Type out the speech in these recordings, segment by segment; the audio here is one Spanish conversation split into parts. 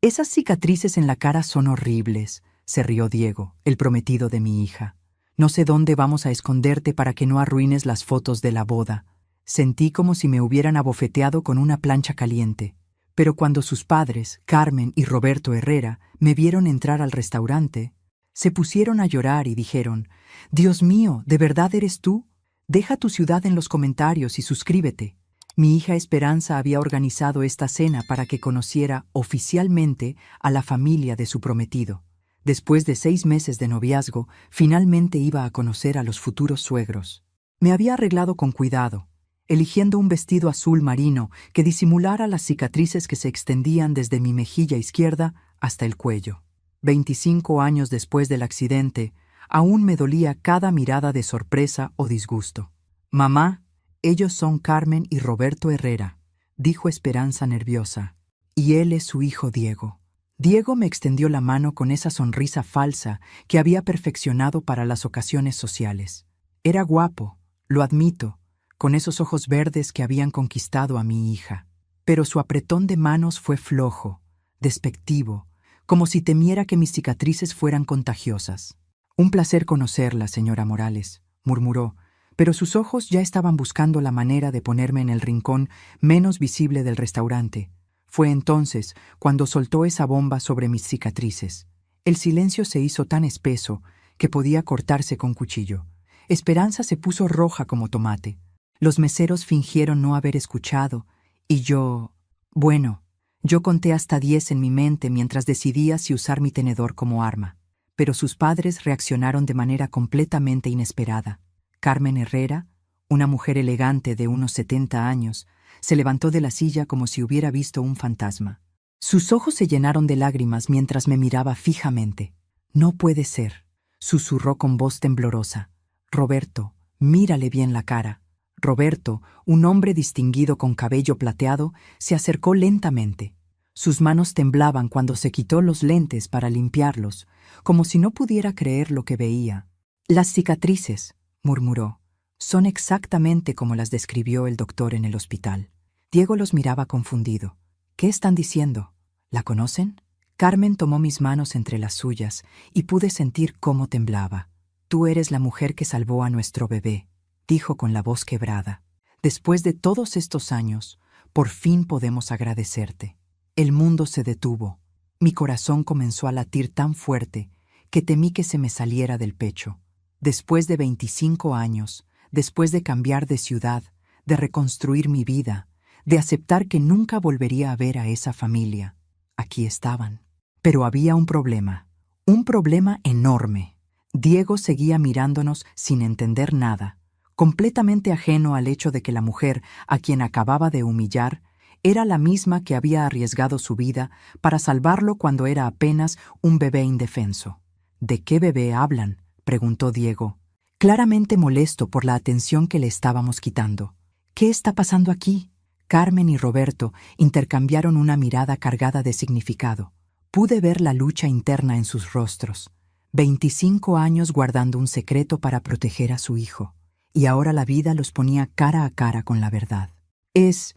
Esas cicatrices en la cara son horribles, se rió Diego, el prometido de mi hija. No sé dónde vamos a esconderte para que no arruines las fotos de la boda. Sentí como si me hubieran abofeteado con una plancha caliente. Pero cuando sus padres, Carmen y Roberto Herrera, me vieron entrar al restaurante, se pusieron a llorar y dijeron: «Dios mío, ¿de verdad eres tú? Deja tu ciudad en los comentarios y suscríbete». Mi hija Esperanza había organizado esta cena para que conociera oficialmente a la familia de su prometido. Después de 6 meses de noviazgo, finalmente iba a conocer a los futuros suegros. Me había arreglado con cuidado, eligiendo un vestido azul marino que disimulara las cicatrices que se extendían desde mi mejilla izquierda hasta el cuello. 25 años después del accidente, aún me dolía cada mirada de sorpresa o disgusto. «Mamá, ellos son Carmen y Roberto Herrera», dijo Esperanza nerviosa, «y él es su hijo Diego». Diego me extendió la mano con esa sonrisa falsa que había perfeccionado para las ocasiones sociales. Era guapo, lo admito, con esos ojos verdes que habían conquistado a mi hija. Pero su apretón de manos fue flojo, despectivo, como si temiera que mis cicatrices fueran contagiosas. «Un placer conocerla, señora Morales», murmuró, pero sus ojos ya estaban buscando la manera de ponerme en el rincón menos visible del restaurante. Fue entonces cuando soltó esa bomba sobre mis cicatrices. El silencio se hizo tan espeso que podía cortarse con cuchillo. Esperanza se puso roja como tomate. Los meseros fingieron no haber escuchado, y yo conté hasta 10 en mi mente mientras decidía si usar mi tenedor como arma. Pero sus padres reaccionaron de manera completamente inesperada. Carmen Herrera, una mujer elegante de unos 70 años, se levantó de la silla como si hubiera visto un fantasma. Sus ojos se llenaron de lágrimas mientras me miraba fijamente. «No puede ser», susurró con voz temblorosa. «Roberto, mírale bien la cara». Roberto, un hombre distinguido con cabello plateado, se acercó lentamente. Sus manos temblaban cuando se quitó los lentes para limpiarlos, como si no pudiera creer lo que veía. «Las cicatrices», murmuró, «son exactamente como las describió el doctor en el hospital». Diego los miraba confundido. «¿Qué están diciendo? ¿La conocen?». Carmen tomó mis manos entre las suyas y pude sentir cómo temblaba. «Tú eres la mujer que salvó a nuestro bebé», dijo con la voz quebrada. «Después de todos estos años, por fin podemos agradecerte». El mundo se detuvo. Mi corazón comenzó a latir tan fuerte que temí que se me saliera del pecho. Después de 25 años, después de cambiar de ciudad, de reconstruir mi vida, de aceptar que nunca volvería a ver a esa familia, aquí estaban. Pero había un problema enorme. Diego seguía mirándonos sin entender nada, completamente ajeno al hecho de que la mujer a quien acababa de humillar era la misma que había arriesgado su vida para salvarlo cuando era apenas un bebé indefenso. «¿De qué bebé hablan?», preguntó Diego, claramente molesto por la atención que le estábamos quitando. «¿Qué está pasando aquí?». Carmen y Roberto intercambiaron una mirada cargada de significado. Pude ver la lucha interna en sus rostros. 25 años guardando un secreto para proteger a su hijo, y ahora la vida los ponía cara a cara con la verdad. Es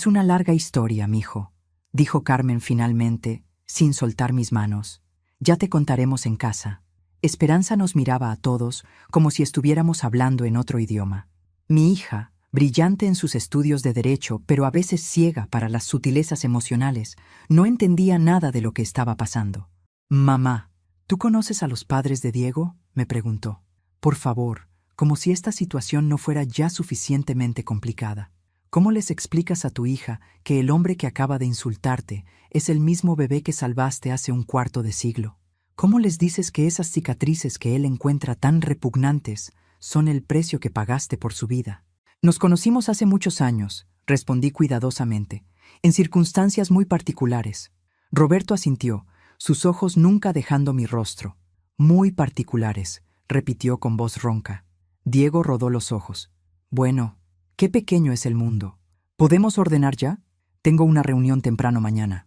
una larga historia, mijo», dijo Carmen finalmente, sin soltar mis manos. «Ya te contaremos en casa». Esperanza nos miraba a todos como si estuviéramos hablando en otro idioma. Mi hija, brillante en sus estudios de derecho, pero a veces ciega para las sutilezas emocionales, no entendía nada de lo que estaba pasando. «Mamá, ¿tú conoces a los padres de Diego?», me preguntó. «Por favor», como si esta situación no fuera ya suficientemente complicada. «¿Cómo les explicas a tu hija que el hombre que acaba de insultarte es el mismo bebé que salvaste hace un cuarto de siglo? ¿Cómo les dices que esas cicatrices que él encuentra tan repugnantes son el precio que pagaste por su vida?» «Nos conocimos hace muchos años», respondí cuidadosamente, «en circunstancias muy particulares». Roberto asintió, sus ojos nunca dejando mi rostro. «Muy particulares», repitió con voz ronca. Diego rodó los ojos. «Bueno, qué pequeño es el mundo. ¿Podemos ordenar ya? Tengo una reunión temprano mañana».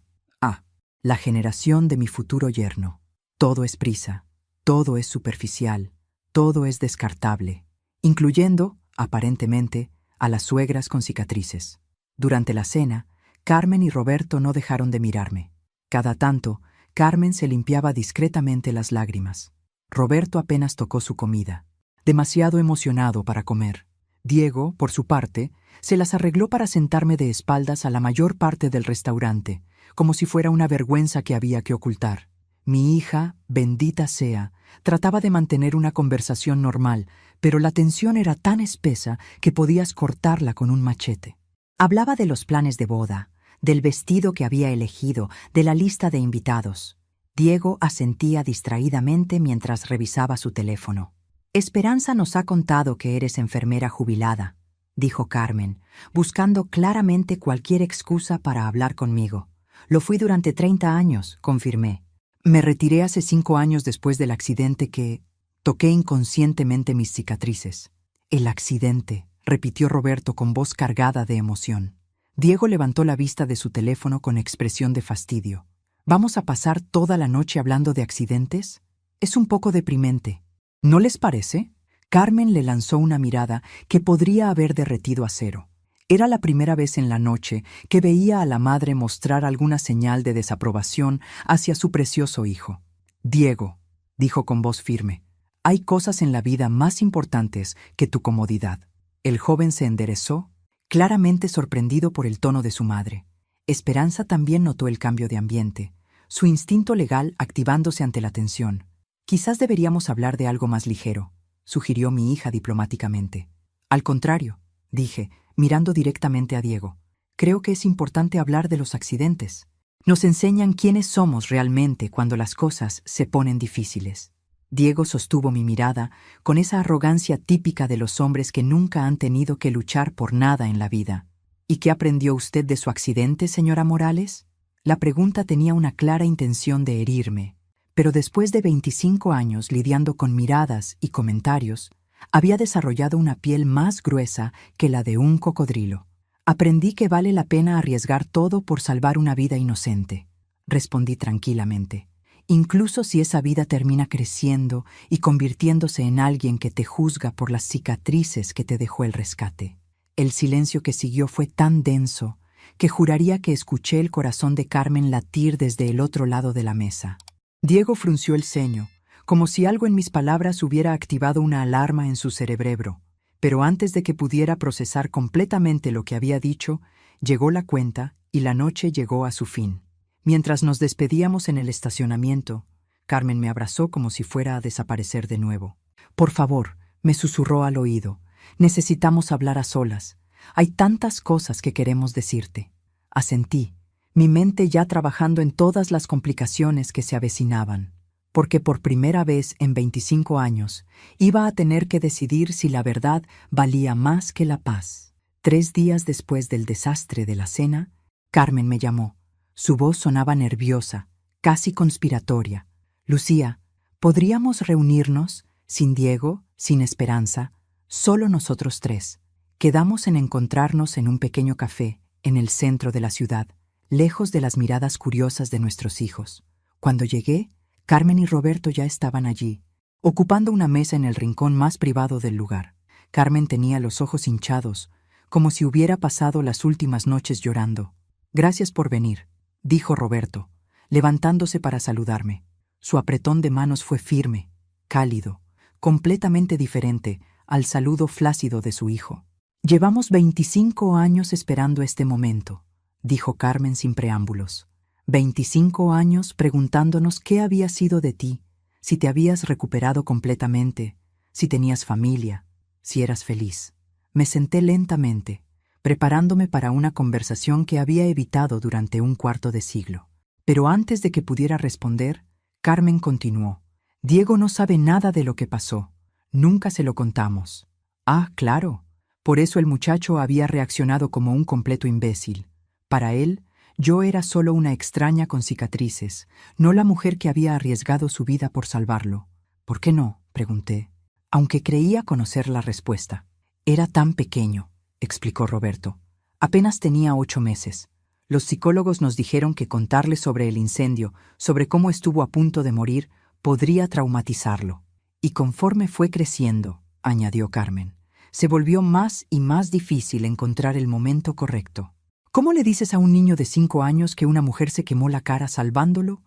La generación de mi futuro yerno. Todo es prisa, todo es superficial, todo es descartable, incluyendo, aparentemente, a las suegras con cicatrices. Durante la cena, Carmen y Roberto no dejaron de mirarme. Cada tanto, Carmen se limpiaba discretamente las lágrimas. Roberto apenas tocó su comida, demasiado emocionado para comer. Diego, por su parte, se las arregló para sentarme de espaldas a la mayor parte del restaurante, como si fuera una vergüenza que había que ocultar. Mi hija, bendita sea, trataba de mantener una conversación normal, pero la tensión era tan espesa que podías cortarla con un machete. Hablaba de los planes de boda, del vestido que había elegido, de la lista de invitados. Diego asentía distraídamente mientras revisaba su teléfono. Esperanza nos ha contado que eres enfermera jubilada, dijo Carmen, buscando claramente cualquier excusa para hablar conmigo. Lo fui durante 30 años, confirmé. Me retiré hace 5 años después del accidente que... Toqué inconscientemente mis cicatrices. El accidente, repitió Roberto con voz cargada de emoción. Diego levantó la vista de su teléfono con expresión de fastidio. ¿Vamos a pasar toda la noche hablando de accidentes? Es un poco deprimente. ¿No les parece? Carmen le lanzó una mirada que podría haber derretido acero. Era la primera vez en la noche que veía a la madre mostrar alguna señal de desaprobación hacia su precioso hijo. Diego, dijo con voz firme, hay cosas en la vida más importantes que tu comodidad. El joven se enderezó, claramente sorprendido por el tono de su madre. Esperanza también notó el cambio de ambiente, su instinto legal activándose ante la tensión. Quizás deberíamos hablar de algo más ligero, sugirió mi hija diplomáticamente. Al contrario, dije, mirando directamente a Diego. Creo que es importante hablar de los accidentes. Nos enseñan quiénes somos realmente cuando las cosas se ponen difíciles. Diego sostuvo mi mirada con esa arrogancia típica de los hombres que nunca han tenido que luchar por nada en la vida. ¿Y qué aprendió usted de su accidente, señora Morales? La pregunta tenía una clara intención de herirme, pero después de 25 años lidiando con miradas y comentarios, había desarrollado una piel más gruesa que la de un cocodrilo. Aprendí que vale la pena arriesgar todo por salvar una vida inocente, respondí tranquilamente, incluso si esa vida termina creciendo y convirtiéndose en alguien que te juzga por las cicatrices que te dejó el rescate. El silencio que siguió fue tan denso que juraría que escuché el corazón de Carmen latir desde el otro lado de la mesa. Diego frunció el ceño, como si algo en mis palabras hubiera activado una alarma en su cerebro, pero antes de que pudiera procesar completamente lo que había dicho, llegó la cuenta y la noche llegó a su fin. Mientras nos despedíamos en el estacionamiento, Carmen me abrazó como si fuera a desaparecer de nuevo. Por favor, me susurró al oído, necesitamos hablar a solas. Hay tantas cosas que queremos decirte. Asentí, mi mente ya trabajando en todas las complicaciones que se avecinaban, porque por primera vez en 25 años iba a tener que decidir si la verdad valía más que la paz. 3 días después del desastre de la cena, Carmen me llamó. Su voz sonaba nerviosa, casi conspiratoria. Lucía, ¿podríamos reunirnos, sin Diego, sin Esperanza, solo nosotros 3? Quedamos en encontrarnos en un pequeño café, en el centro de la ciudad, lejos de las miradas curiosas de nuestros hijos. Cuando llegué, Carmen y Roberto ya estaban allí, ocupando una mesa en el rincón más privado del lugar. Carmen tenía los ojos hinchados, como si hubiera pasado las últimas noches llorando. Gracias por venir, dijo Roberto, levantándose para saludarme. Su apretón de manos fue firme, cálido, completamente diferente al saludo flácido de su hijo. Llevamos 25 años esperando este momento, dijo Carmen sin preámbulos. 25 años preguntándonos qué había sido de ti, si te habías recuperado completamente, si tenías familia, si eras feliz. Me senté lentamente, preparándome para una conversación que había evitado durante un cuarto de siglo. Pero antes de que pudiera responder, Carmen continuó. Diego no sabe nada de lo que pasó. Nunca se lo contamos. Ah, claro. Por eso el muchacho había reaccionado como un completo imbécil. Para él, yo era solo una extraña con cicatrices, no la mujer que había arriesgado su vida por salvarlo. ¿Por qué no?, pregunté, aunque creía conocer la respuesta. Era tan pequeño, explicó Roberto. Apenas tenía 8 meses. Los psicólogos nos dijeron que contarle sobre el incendio, sobre cómo estuvo a punto de morir, podría traumatizarlo. Y conforme fue creciendo, añadió Carmen, se volvió más y más difícil encontrar el momento correcto. ¿Cómo le dices a un niño de 5 años que una mujer se quemó la cara salvándolo?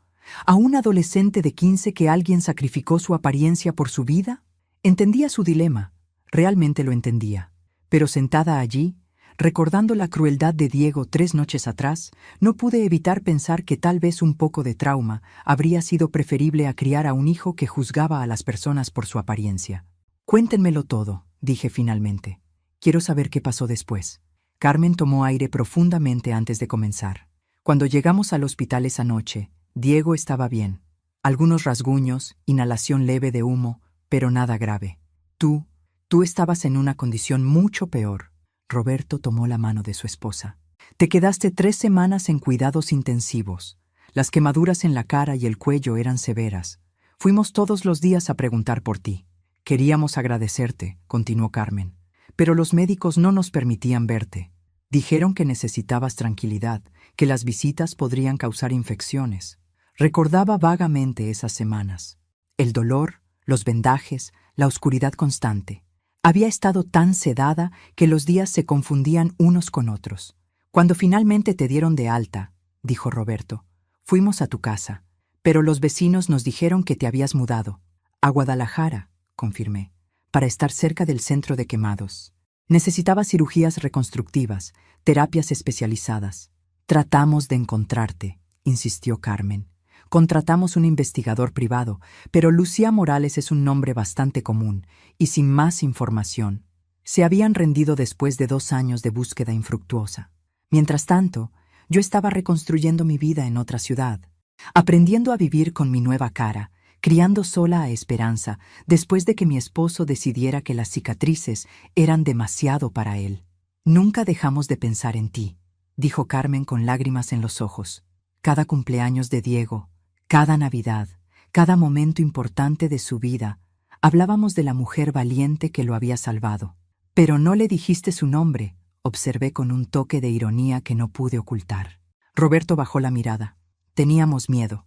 ¿A un adolescente de 15 que alguien sacrificó su apariencia por su vida? Entendía su dilema, realmente lo entendía. Pero sentada allí, recordando la crueldad de Diego 3 noches atrás, no pude evitar pensar que tal vez un poco de trauma habría sido preferible a criar a un hijo que juzgaba a las personas por su apariencia. Cuéntenmelo todo, dije finalmente. Quiero saber qué pasó después. Carmen tomó aire profundamente antes de comenzar. Cuando llegamos al hospital esa noche, Diego estaba bien. Algunos rasguños, inhalación leve de humo, pero nada grave. Tú estabas en una condición mucho peor. Roberto tomó la mano de su esposa. Te quedaste 3 semanas en cuidados intensivos. Las quemaduras en la cara y el cuello eran severas. Fuimos todos los días a preguntar por ti. Queríamos agradecerte, continuó Carmen, pero los médicos no nos permitían verte. Dijeron que necesitabas tranquilidad, que las visitas podrían causar infecciones. Recordaba vagamente esas semanas. El dolor, los vendajes, la oscuridad constante. Había estado tan sedada que los días se confundían unos con otros. Cuando finalmente te dieron de alta, dijo Roberto, fuimos a tu casa, pero los vecinos nos dijeron que te habías mudado. A Guadalajara, confirmé, para estar cerca del centro de quemados. Necesitabas cirugías reconstructivas, terapias especializadas. Tratamos de encontrarte, insistió Carmen. Contratamos un investigador privado, pero Lucía Morales es un nombre bastante común, y sin más información. Se habían rendido después de 2 años de búsqueda infructuosa. Mientras tanto, yo estaba reconstruyendo mi vida en otra ciudad, aprendiendo a vivir con mi nueva cara, criando sola a Esperanza, después de que mi esposo decidiera que las cicatrices eran demasiado para él. Nunca dejamos de pensar en ti, dijo Carmen con lágrimas en los ojos. Cada cumpleaños de Diego, cada Navidad, cada momento importante de su vida, hablábamos de la mujer valiente que lo había salvado. Pero no le dijiste su nombre, observé con un toque de ironía que no pude ocultar. Roberto bajó la mirada. Teníamos miedo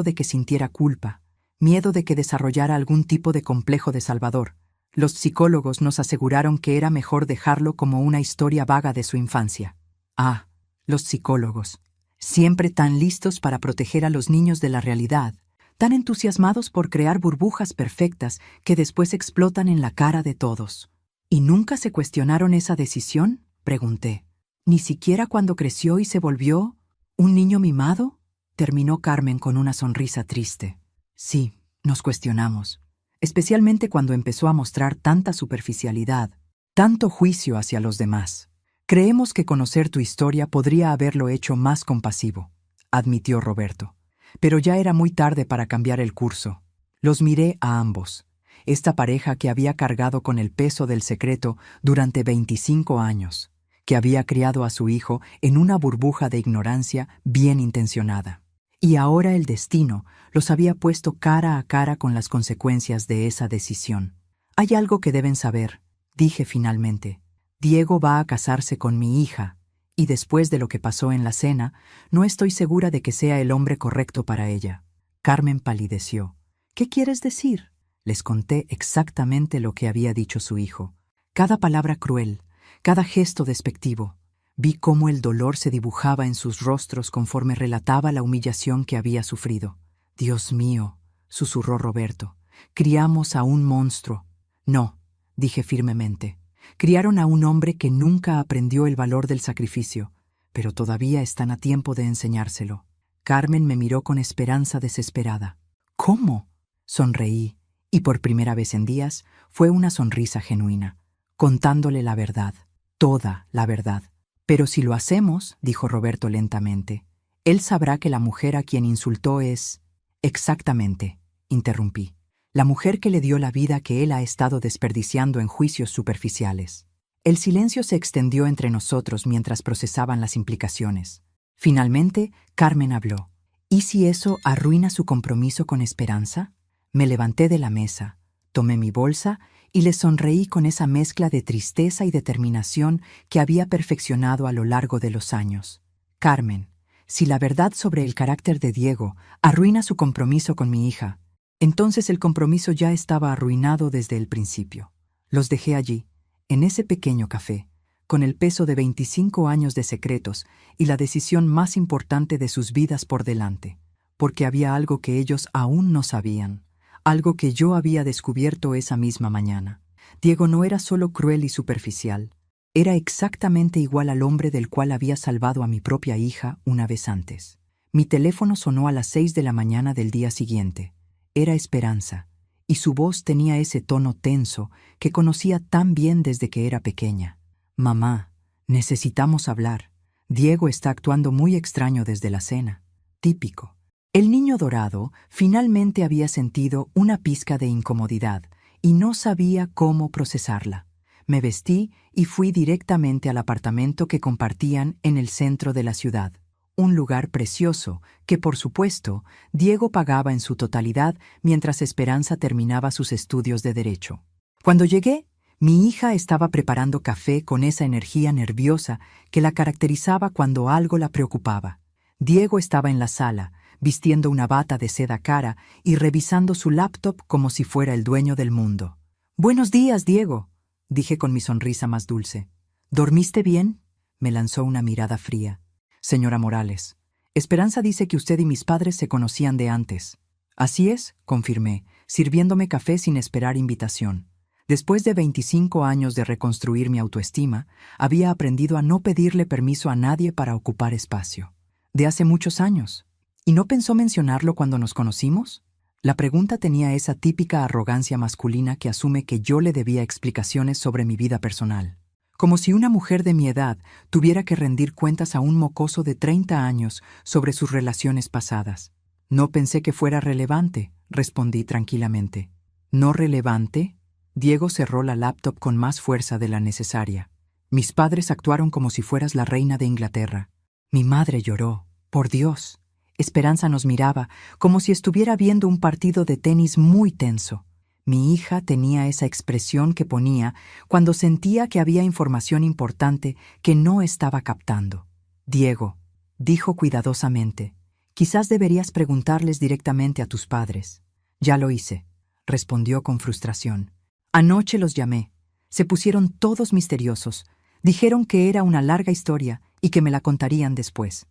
de que sintiera culpa, miedo de que desarrollara algún tipo de complejo de salvador. Los psicólogos nos aseguraron que era mejor dejarlo como una historia vaga de su infancia. Ah, los psicólogos. Siempre tan listos para proteger a los niños de la realidad, tan entusiasmados por crear burbujas perfectas que después explotan en la cara de todos. ¿Y nunca se cuestionaron esa decisión?, pregunté. ¿Ni siquiera cuando creció y se volvió un niño mimado?, terminó Carmen con una sonrisa triste. Sí, nos cuestionamos, especialmente cuando empezó a mostrar tanta superficialidad, tanto juicio hacia los demás. Creemos que conocer tu historia podría haberlo hecho más compasivo, admitió Roberto. Pero ya era muy tarde para cambiar el curso. Los miré a ambos, esta pareja que había cargado con el peso del secreto durante 25 años, que había criado a su hijo en una burbuja de ignorancia bien intencionada. Y ahora el destino los había puesto cara a cara con las consecuencias de esa decisión. Hay algo que deben saber, dije finalmente. Diego va a casarse con mi hija, y después de lo que pasó en la cena, no estoy segura de que sea el hombre correcto para ella. Carmen palideció. ¿Qué quieres decir? Les conté exactamente lo que había dicho su hijo. Cada palabra cruel, cada gesto despectivo. Vi cómo el dolor se dibujaba en sus rostros conforme relataba la humillación que había sufrido. Dios mío, susurró Roberto, criamos a un monstruo. No, dije firmemente. Criaron a un hombre que nunca aprendió el valor del sacrificio, pero todavía están a tiempo de enseñárselo. Carmen me miró con esperanza desesperada. ¿Cómo? Sonreí, y por primera vez en días fue una sonrisa genuina, contándole la verdad, toda la verdad. Pero si lo hacemos, dijo Roberto lentamente, él sabrá que la mujer a quien insultó es... Exactamente, interrumpí. La mujer que le dio la vida que él ha estado desperdiciando en juicios superficiales. El silencio se extendió entre nosotros mientras procesaban las implicaciones. Finalmente, Carmen habló. ¿Y si eso arruina su compromiso con Esperanza? Me levanté de la mesa, tomé mi bolsa y le sonreí con esa mezcla de tristeza y determinación que había perfeccionado a lo largo de los años. Carmen, si la verdad sobre el carácter de Diego arruina su compromiso con mi hija, entonces el compromiso ya estaba arruinado desde el principio. Los dejé allí, en ese pequeño café, con el peso de 25 años de secretos y la decisión más importante de sus vidas por delante, porque había algo que ellos aún no sabían, algo que yo había descubierto esa misma mañana. Diego no era solo cruel y superficial, era exactamente igual al hombre del cual había salvado a mi propia hija una vez antes. Mi teléfono sonó a las 6 de la mañana del día siguiente. Era Esperanza, y su voz tenía ese tono tenso que conocía tan bien desde que era pequeña. «Mamá, necesitamos hablar. Diego está actuando muy extraño desde la cena». Típico. El niño dorado finalmente había sentido una pizca de incomodidad y no sabía cómo procesarla. Me vestí y fui directamente al apartamento que compartían en el centro de la ciudad. Un lugar precioso que, por supuesto, Diego pagaba en su totalidad mientras Esperanza terminaba sus estudios de Derecho. Cuando llegué, mi hija estaba preparando café con esa energía nerviosa que la caracterizaba cuando algo la preocupaba. Diego estaba en la sala, vistiendo una bata de seda cara y revisando su laptop como si fuera el dueño del mundo. «Buenos días, Diego», dije con mi sonrisa más dulce. «¿Dormiste bien?». Me lanzó una mirada fría. «Señora Morales, Esperanza dice que usted y mis padres se conocían de antes». «Así es», confirmé, sirviéndome café sin esperar invitación. Después de 25 años de reconstruir mi autoestima, había aprendido a no pedirle permiso a nadie para ocupar espacio. «De hace muchos años. ¿Y no pensó mencionarlo cuando nos conocimos?». La pregunta tenía esa típica arrogancia masculina que asume que yo le debía explicaciones sobre mi vida personal. Como si una mujer de mi edad tuviera que rendir cuentas a un mocoso de 30 años sobre sus relaciones pasadas. «No pensé que fuera relevante», respondí tranquilamente. «¿No relevante?». Diego cerró la laptop con más fuerza de la necesaria. «Mis padres actuaron como si fueras la reina de Inglaterra». Mi madre lloró. «Por Dios». Esperanza nos miraba, como si estuviera viendo un partido de tenis muy tenso. Mi hija tenía esa expresión que ponía cuando sentía que había información importante que no estaba captando. «Diego», dijo cuidadosamente, «quizás deberías preguntarles directamente a tus padres». «Ya lo hice», respondió con frustración. «Anoche los llamé. Se pusieron todos misteriosos. Dijeron que era una larga historia y que me la contarían después».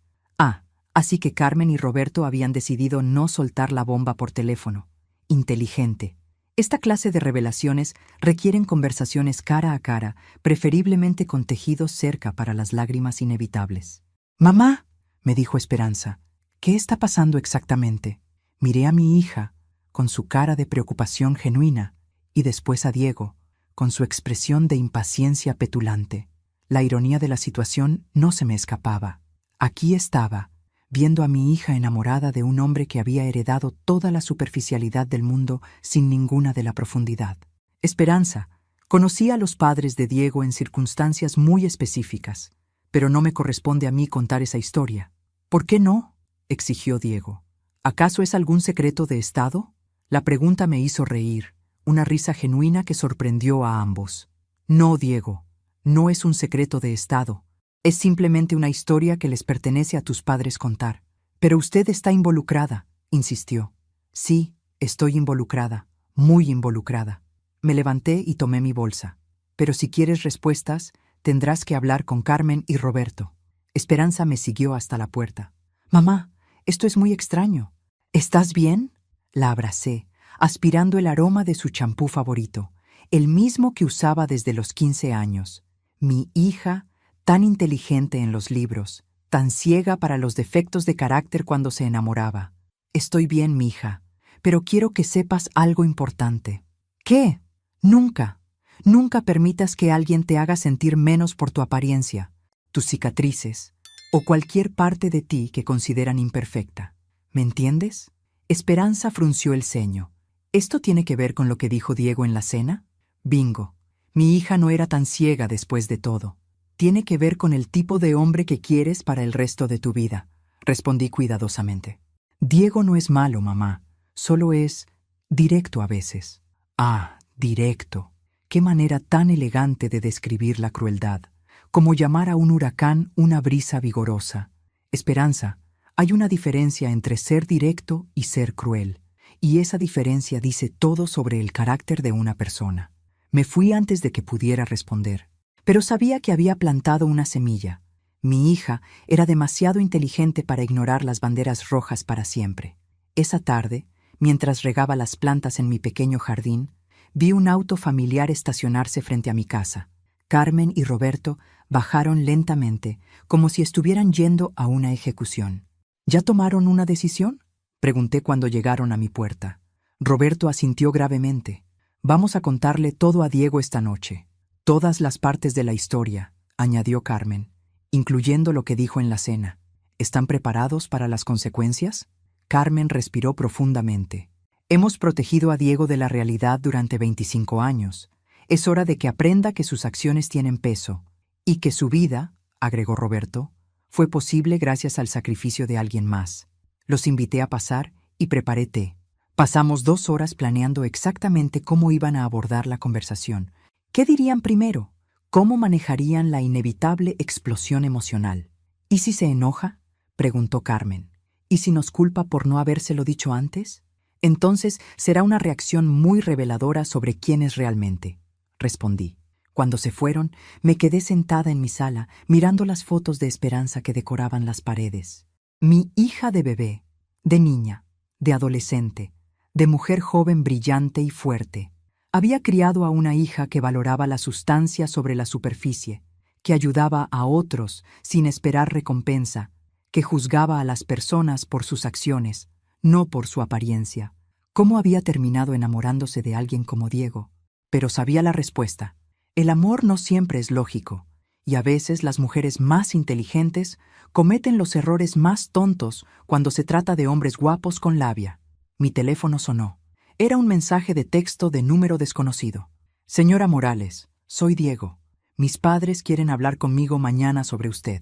Así que Carmen y Roberto habían decidido no soltar la bomba por teléfono. Inteligente. Esta clase de revelaciones requieren conversaciones cara a cara, preferiblemente con tejidos cerca para las lágrimas inevitables. «Mamá», me dijo Esperanza, «¿qué está pasando exactamente?». Miré a mi hija, con su cara de preocupación genuina, y después a Diego, con su expresión de impaciencia petulante. La ironía de la situación no se me escapaba. Aquí estaba, viendo a mi hija enamorada de un hombre que había heredado toda la superficialidad del mundo sin ninguna de la profundidad. «Esperanza, conocí a los padres de Diego en circunstancias muy específicas, pero no me corresponde a mí contar esa historia». «¿Por qué no?», exigió Diego. «¿Acaso es algún secreto de Estado?». La pregunta me hizo reír, una risa genuina que sorprendió a ambos. «No, Diego, no es un secreto de Estado. Es simplemente una historia que les pertenece a tus padres contar». «Pero usted está involucrada», insistió. «Sí, estoy involucrada, muy involucrada». Me levanté y tomé mi bolsa. «Pero si quieres respuestas, tendrás que hablar con Carmen y Roberto». Esperanza me siguió hasta la puerta. «Mamá, esto es muy extraño. ¿Estás bien?». La abracé, aspirando el aroma de su champú favorito, el mismo que usaba desde los 15 años. Mi hija, tan inteligente en los libros, tan ciega para los defectos de carácter cuando se enamoraba. «Estoy bien, mija, pero quiero que sepas algo importante». «¿Qué?». «Nunca, nunca permitas que alguien te haga sentir menos por tu apariencia, tus cicatrices o cualquier parte de ti que consideran imperfecta. ¿Me entiendes?». Esperanza frunció el ceño. «¿Esto tiene que ver con lo que dijo Diego en la cena?». «Bingo. Mi hija no era tan ciega después de todo. Tiene que ver con el tipo de hombre que quieres para el resto de tu vida», respondí cuidadosamente. «Diego no es malo, mamá. Solo es directo a veces». «Ah, directo. Qué manera tan elegante de describir la crueldad. Como llamar a un huracán una brisa vigorosa. Esperanza, hay una diferencia entre ser directo y ser cruel, y esa diferencia dice todo sobre el carácter de una persona». Me fui antes de que pudiera responder. pero sabía que había plantado una semilla. Mi hija era demasiado inteligente para ignorar las banderas rojas para siempre. Esa tarde, mientras regaba las plantas en mi pequeño jardín, vi un auto familiar estacionarse frente a mi casa. Carmen y Roberto bajaron lentamente, como si estuvieran yendo a una ejecución. ¿Ya tomaron una decisión?, pregunté cuando llegaron a mi puerta. Roberto asintió gravemente. Vamos a contarle todo a Diego esta noche. Todas las partes de la historia, añadió Carmen, incluyendo lo que dijo en la cena. ¿Están preparados para las consecuencias? Carmen respiró profundamente. Hemos protegido a Diego de la realidad durante 25 años. Es hora de que aprenda que sus acciones tienen peso y que su vida, agregó Roberto, fue posible gracias al sacrificio de alguien más. Los invité a pasar y preparé té. Pasamos 2 horas planeando exactamente cómo iban a abordar la conversación. ¿Qué dirían primero? ¿Cómo manejarían la inevitable explosión emocional? ¿Y si se enoja?, preguntó Carmen. ¿Y si nos culpa por no habérselo dicho antes? Entonces será una reacción muy reveladora sobre quién es realmente, respondí. Cuando se fueron, me quedé sentada en mi sala, mirando las fotos de esperanza que decoraban las paredes. Mi hija de bebé, de niña, de adolescente, de mujer joven brillante y fuerte. Había criado a una hija que valoraba la sustancia sobre la superficie, que ayudaba a otros sin esperar recompensa, que juzgaba a las personas por sus acciones, no por su apariencia. ¿Cómo había terminado enamorándose de alguien como Diego? Pero sabía la respuesta. El amor no siempre es lógico, y a veces las mujeres más inteligentes cometen los errores más tontos cuando se trata de hombres guapos con labia. Mi teléfono sonó. Era un mensaje de texto de número desconocido. Señora Morales, soy Diego. Mis padres quieren hablar conmigo mañana sobre usted.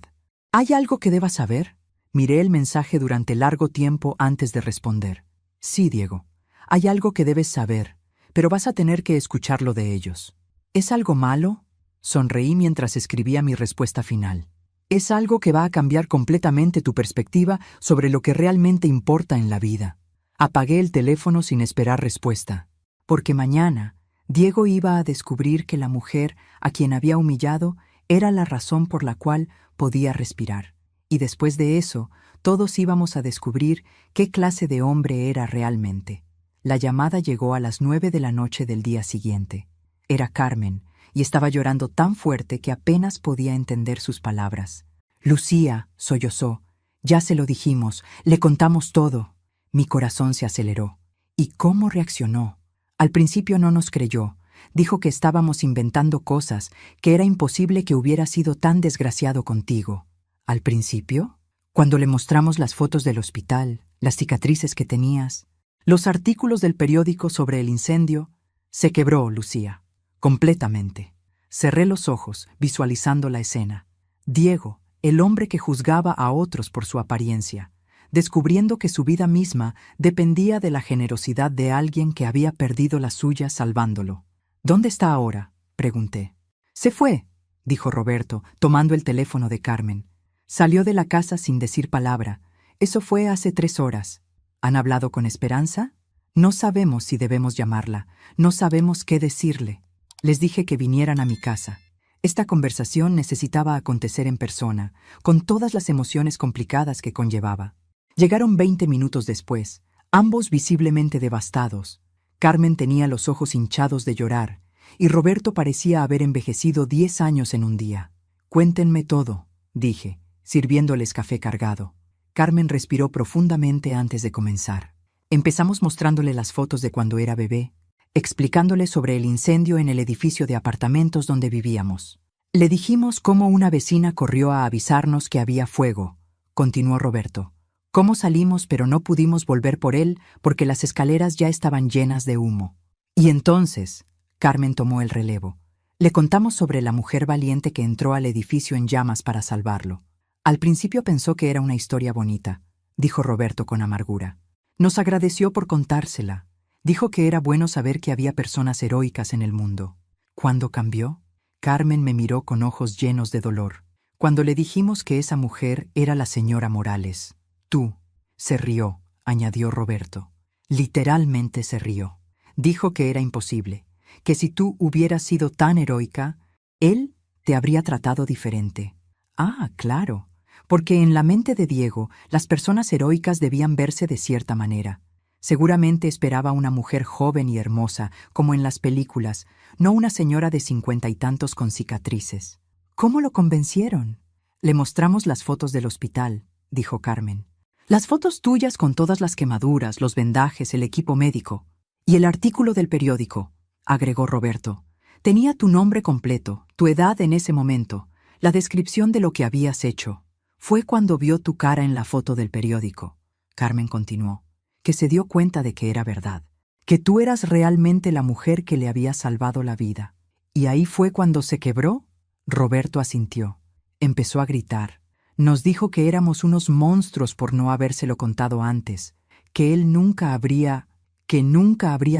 ¿Hay algo que deba saber? Miré el mensaje durante largo tiempo antes de responder. Sí, Diego. Hay algo que debes saber, pero vas a tener que escucharlo de ellos. ¿Es algo malo? Sonreí mientras escribía mi respuesta final. Es algo que va a cambiar completamente tu perspectiva sobre lo que realmente importa en la vida. Apagué el teléfono sin esperar respuesta, porque mañana Diego iba a descubrir que la mujer a quien había humillado era la razón por la cual podía respirar. Y después de eso, todos íbamos a descubrir qué clase de hombre era realmente. La llamada llegó a las 9 de la noche del día siguiente. Era Carmen, y estaba llorando tan fuerte que apenas podía entender sus palabras. Lucía, sollozó. Ya se lo dijimos, le contamos todo. Mi corazón se aceleró. ¿Y cómo reaccionó? Al principio no nos creyó. Dijo que estábamos inventando cosas, que era imposible que hubiera sido tan desgraciado contigo. ¿Al principio? Cuando le mostramos las fotos del hospital, las cicatrices que tenías, los artículos del periódico sobre el incendio, se quebró, Lucía. Completamente. Cerré los ojos, visualizando la escena. Diego, el hombre que juzgaba a otros por su apariencia, descubriendo que su vida misma dependía de la generosidad de alguien que había perdido la suya salvándolo. ¿Dónde está ahora?, pregunté. Se fue, dijo Roberto, tomando el teléfono de Carmen. Salió de la casa sin decir palabra. Eso fue hace 3 horas. ¿Han hablado con Esperanza? No sabemos si debemos llamarla. No sabemos qué decirle. Les dije que vinieran a mi casa. Esta conversación necesitaba acontecer en persona, con todas las emociones complicadas que conllevaba. Llegaron 20 minutos después, ambos visiblemente devastados. Carmen tenía los ojos hinchados de llorar, y Roberto parecía haber envejecido 10 años en un día. Cuéntenme todo, dije, sirviéndoles café cargado. Carmen respiró profundamente antes de comenzar. Empezamos mostrándole las fotos de cuando era bebé, explicándole sobre el incendio en el edificio de apartamentos donde vivíamos. Le dijimos cómo una vecina corrió a avisarnos que había fuego, continuó Roberto. Cómo salimos pero no pudimos volver por él porque las escaleras ya estaban llenas de humo. Y entonces, Carmen tomó el relevo. Le contamos sobre la mujer valiente que entró al edificio en llamas para salvarlo. Al principio pensó que era una historia bonita, dijo Roberto con amargura. Nos agradeció por contársela. Dijo que era bueno saber que había personas heroicas en el mundo. ¿Cuándo cambió? Carmen me miró con ojos llenos de dolor. Cuando le dijimos que esa mujer era la señora Morales. Tú. Se rió, añadió Roberto. Literalmente se rió. Dijo que era imposible, que si tú hubieras sido tan heroica, él te habría tratado diferente. Ah, claro, porque en la mente de Diego las personas heroicas debían verse de cierta manera. Seguramente esperaba una mujer joven y hermosa, como en las películas, no una señora de 50 y tantos con cicatrices. ¿Cómo lo convencieron? Le mostramos las fotos del hospital, dijo Carmen. Las fotos tuyas con todas las quemaduras, los vendajes, el equipo médico. Y el artículo del periódico, agregó Roberto. Tenía tu nombre completo, tu edad en ese momento, la descripción de lo que habías hecho. Fue cuando vio tu cara en la foto del periódico, Carmen continuó, que se dio cuenta de que era verdad, que tú eras realmente la mujer que le había salvado la vida. ¿Y ahí fue cuando se quebró? Roberto asintió. Empezó a gritar. Nos dijo que éramos unos monstruos por no habérselo contado antes, que él nunca habría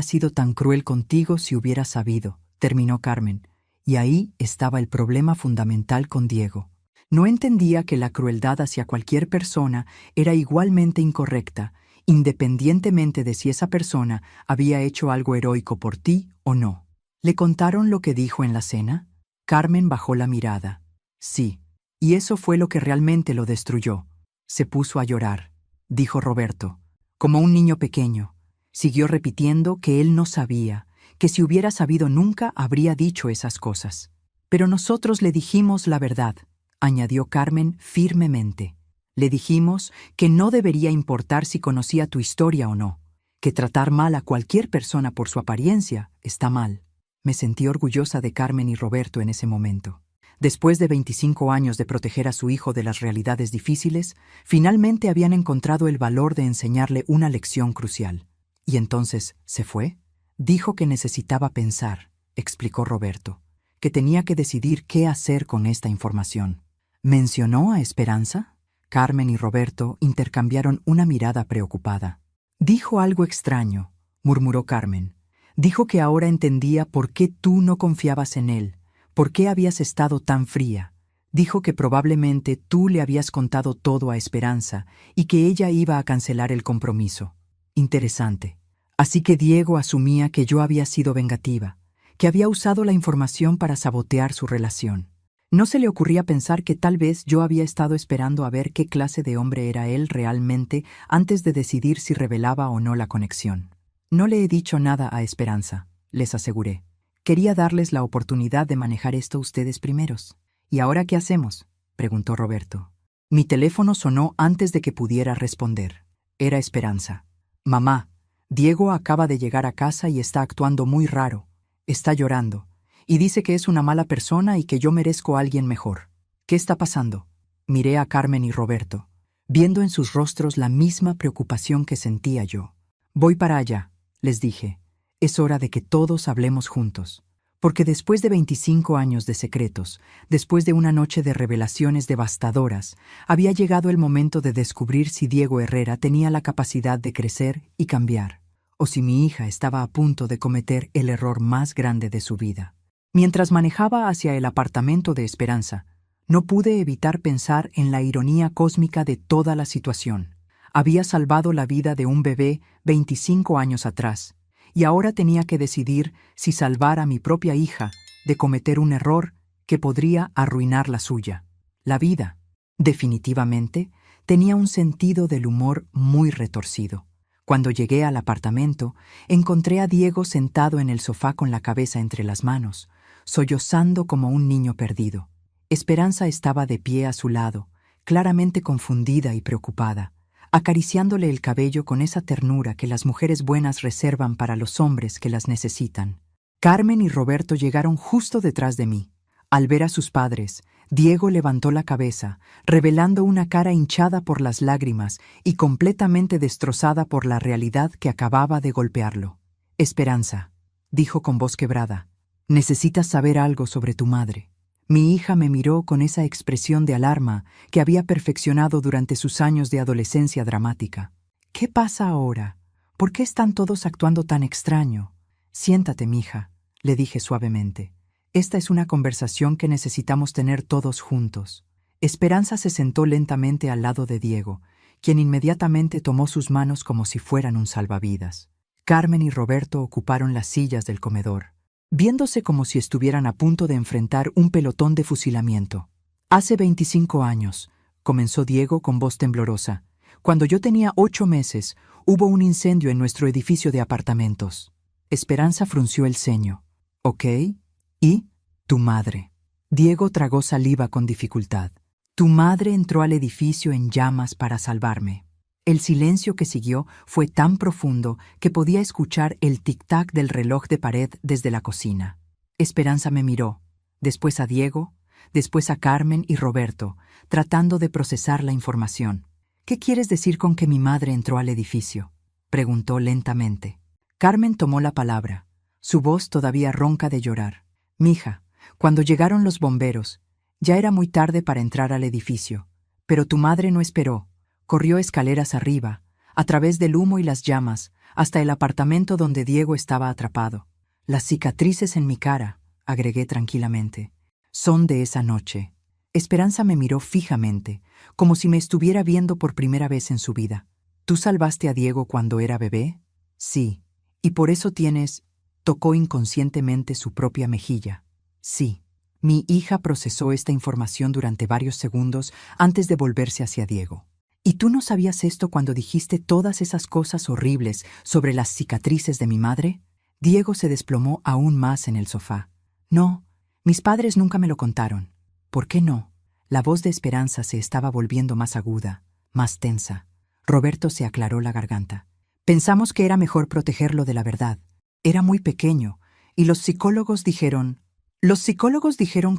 sido tan cruel contigo si hubiera sabido, terminó Carmen. Y ahí estaba el problema fundamental con Diego. No entendía que la crueldad hacia cualquier persona era igualmente incorrecta, independientemente de si esa persona había hecho algo heroico por ti o no. ¿Le contaron lo que dijo en la cena? Carmen bajó la mirada. Sí, y eso fue lo que realmente lo destruyó. Se puso a llorar, dijo Roberto, como un niño pequeño. Siguió repitiendo que él no sabía, que si hubiera sabido nunca habría dicho esas cosas. Pero nosotros le dijimos la verdad, añadió Carmen firmemente. Le dijimos que no debería importar si conocía tu historia o no, que tratar mal a cualquier persona por su apariencia está mal. Me sentí orgullosa de Carmen y Roberto en ese momento. Después de 25 años de proteger a su hijo de las realidades difíciles, finalmente habían encontrado el valor de enseñarle una lección crucial. ¿Y entonces se fue? Dijo que necesitaba pensar, explicó Roberto, que tenía que decidir qué hacer con esta información. ¿Mencionó a Esperanza? Carmen y Roberto intercambiaron una mirada preocupada. Dijo algo extraño, murmuró Carmen. Dijo que ahora entendía por qué tú no confiabas en él, por qué habías estado tan fría. Dijo que probablemente tú le habías contado todo a Esperanza y que ella iba a cancelar el compromiso. Interesante. Así que Diego asumía que yo había sido vengativa, que había usado la información para sabotear su relación. No se le ocurría pensar que tal vez yo había estado esperando a ver qué clase de hombre era él realmente antes de decidir si revelaba o no la conexión. No le he dicho nada a Esperanza, les aseguré. Quería darles la oportunidad de manejar esto ustedes primeros. ¿Y ahora qué hacemos?, preguntó Roberto. Mi teléfono sonó antes de que pudiera responder. Era Esperanza. Mamá, Diego acaba de llegar a casa y está actuando muy raro. Está llorando. Y dice que es una mala persona y que yo merezco a alguien mejor. ¿Qué está pasando? Miré a Carmen y Roberto, viendo en sus rostros la misma preocupación que sentía yo. Voy para allá, les dije. Es hora de que todos hablemos juntos. Porque después de 25 años de secretos, después de una noche de revelaciones devastadoras, había llegado el momento de descubrir si Diego Herrera tenía la capacidad de crecer y cambiar, o si mi hija estaba a punto de cometer el error más grande de su vida. Mientras manejaba hacia el apartamento de Esperanza, no pude evitar pensar en la ironía cósmica de toda la situación. Había salvado la vida de un bebé 25 años atrás, y ahora tenía que decidir si salvar a mi propia hija de cometer un error que podría arruinar la suya. La vida, definitivamente, tenía un sentido del humor muy retorcido. Cuando llegué al apartamento, encontré a Diego sentado en el sofá con la cabeza entre las manos, sollozando como un niño perdido. Esperanza estaba de pie a su lado, claramente confundida y preocupada, acariciándole el cabello con esa ternura que las mujeres buenas reservan para los hombres que las necesitan. Carmen y Roberto llegaron justo detrás de mí. Al ver a sus padres, Diego levantó la cabeza, revelando una cara hinchada por las lágrimas y completamente destrozada por la realidad que acababa de golpearlo. Esperanza, dijo con voz quebrada, necesitas saber algo sobre tu madre. Mi hija me miró con esa expresión de alarma que había perfeccionado durante sus años de adolescencia dramática. ¿Qué pasa ahora? ¿Por qué están todos actuando tan extraño? Siéntate, mija, le dije suavemente. Esta es una conversación que necesitamos tener todos juntos. Esperanza se sentó lentamente al lado de Diego, quien inmediatamente tomó sus manos como si fueran un salvavidas. Carmen y Roberto ocuparon las sillas del comedor. viéndose como si estuvieran a punto de enfrentar un pelotón de fusilamiento. Hace 25 años, comenzó Diego con voz temblorosa. Cuando yo tenía 8 meses, hubo un incendio en nuestro edificio de apartamentos. Esperanza frunció el ceño. ¿Ok? ¿Y? Tu madre. Diego tragó saliva con dificultad. Tu madre entró al edificio en llamas para salvarme. El silencio que siguió fue tan profundo que podía escuchar el tic-tac del reloj de pared desde la cocina. Esperanza me miró, después a Diego, después a Carmen y Roberto, tratando de procesar la información. ¿Qué quieres decir con que mi madre entró al edificio?, preguntó lentamente. Carmen tomó la palabra, su voz todavía ronca de llorar. Mija, cuando llegaron los bomberos, ya era muy tarde para entrar al edificio, pero tu madre no esperó. Corrió escaleras arriba, a través del humo y las llamas, hasta el apartamento donde Diego estaba atrapado. Las cicatrices en mi cara, agregué tranquilamente, son de esa noche. Esperanza me miró fijamente, como si me estuviera viendo por primera vez en su vida. ¿Tú salvaste a Diego cuando era bebé? Sí. ¿Y por eso tienes...? Tocó inconscientemente su propia mejilla. Sí. Mi hija procesó esta información durante varios segundos antes de volverse hacia Diego. ¿Y tú no sabías esto cuando dijiste todas esas cosas horribles sobre las cicatrices de mi madre? Diego se desplomó aún más en el sofá. No, mis padres nunca me lo contaron. ¿Por qué no? La voz de Esperanza se estaba volviendo más aguda, más tensa. Roberto se aclaró la garganta. Pensamos que era mejor protegerlo de la verdad. Era muy pequeño, y los psicólogos dijeron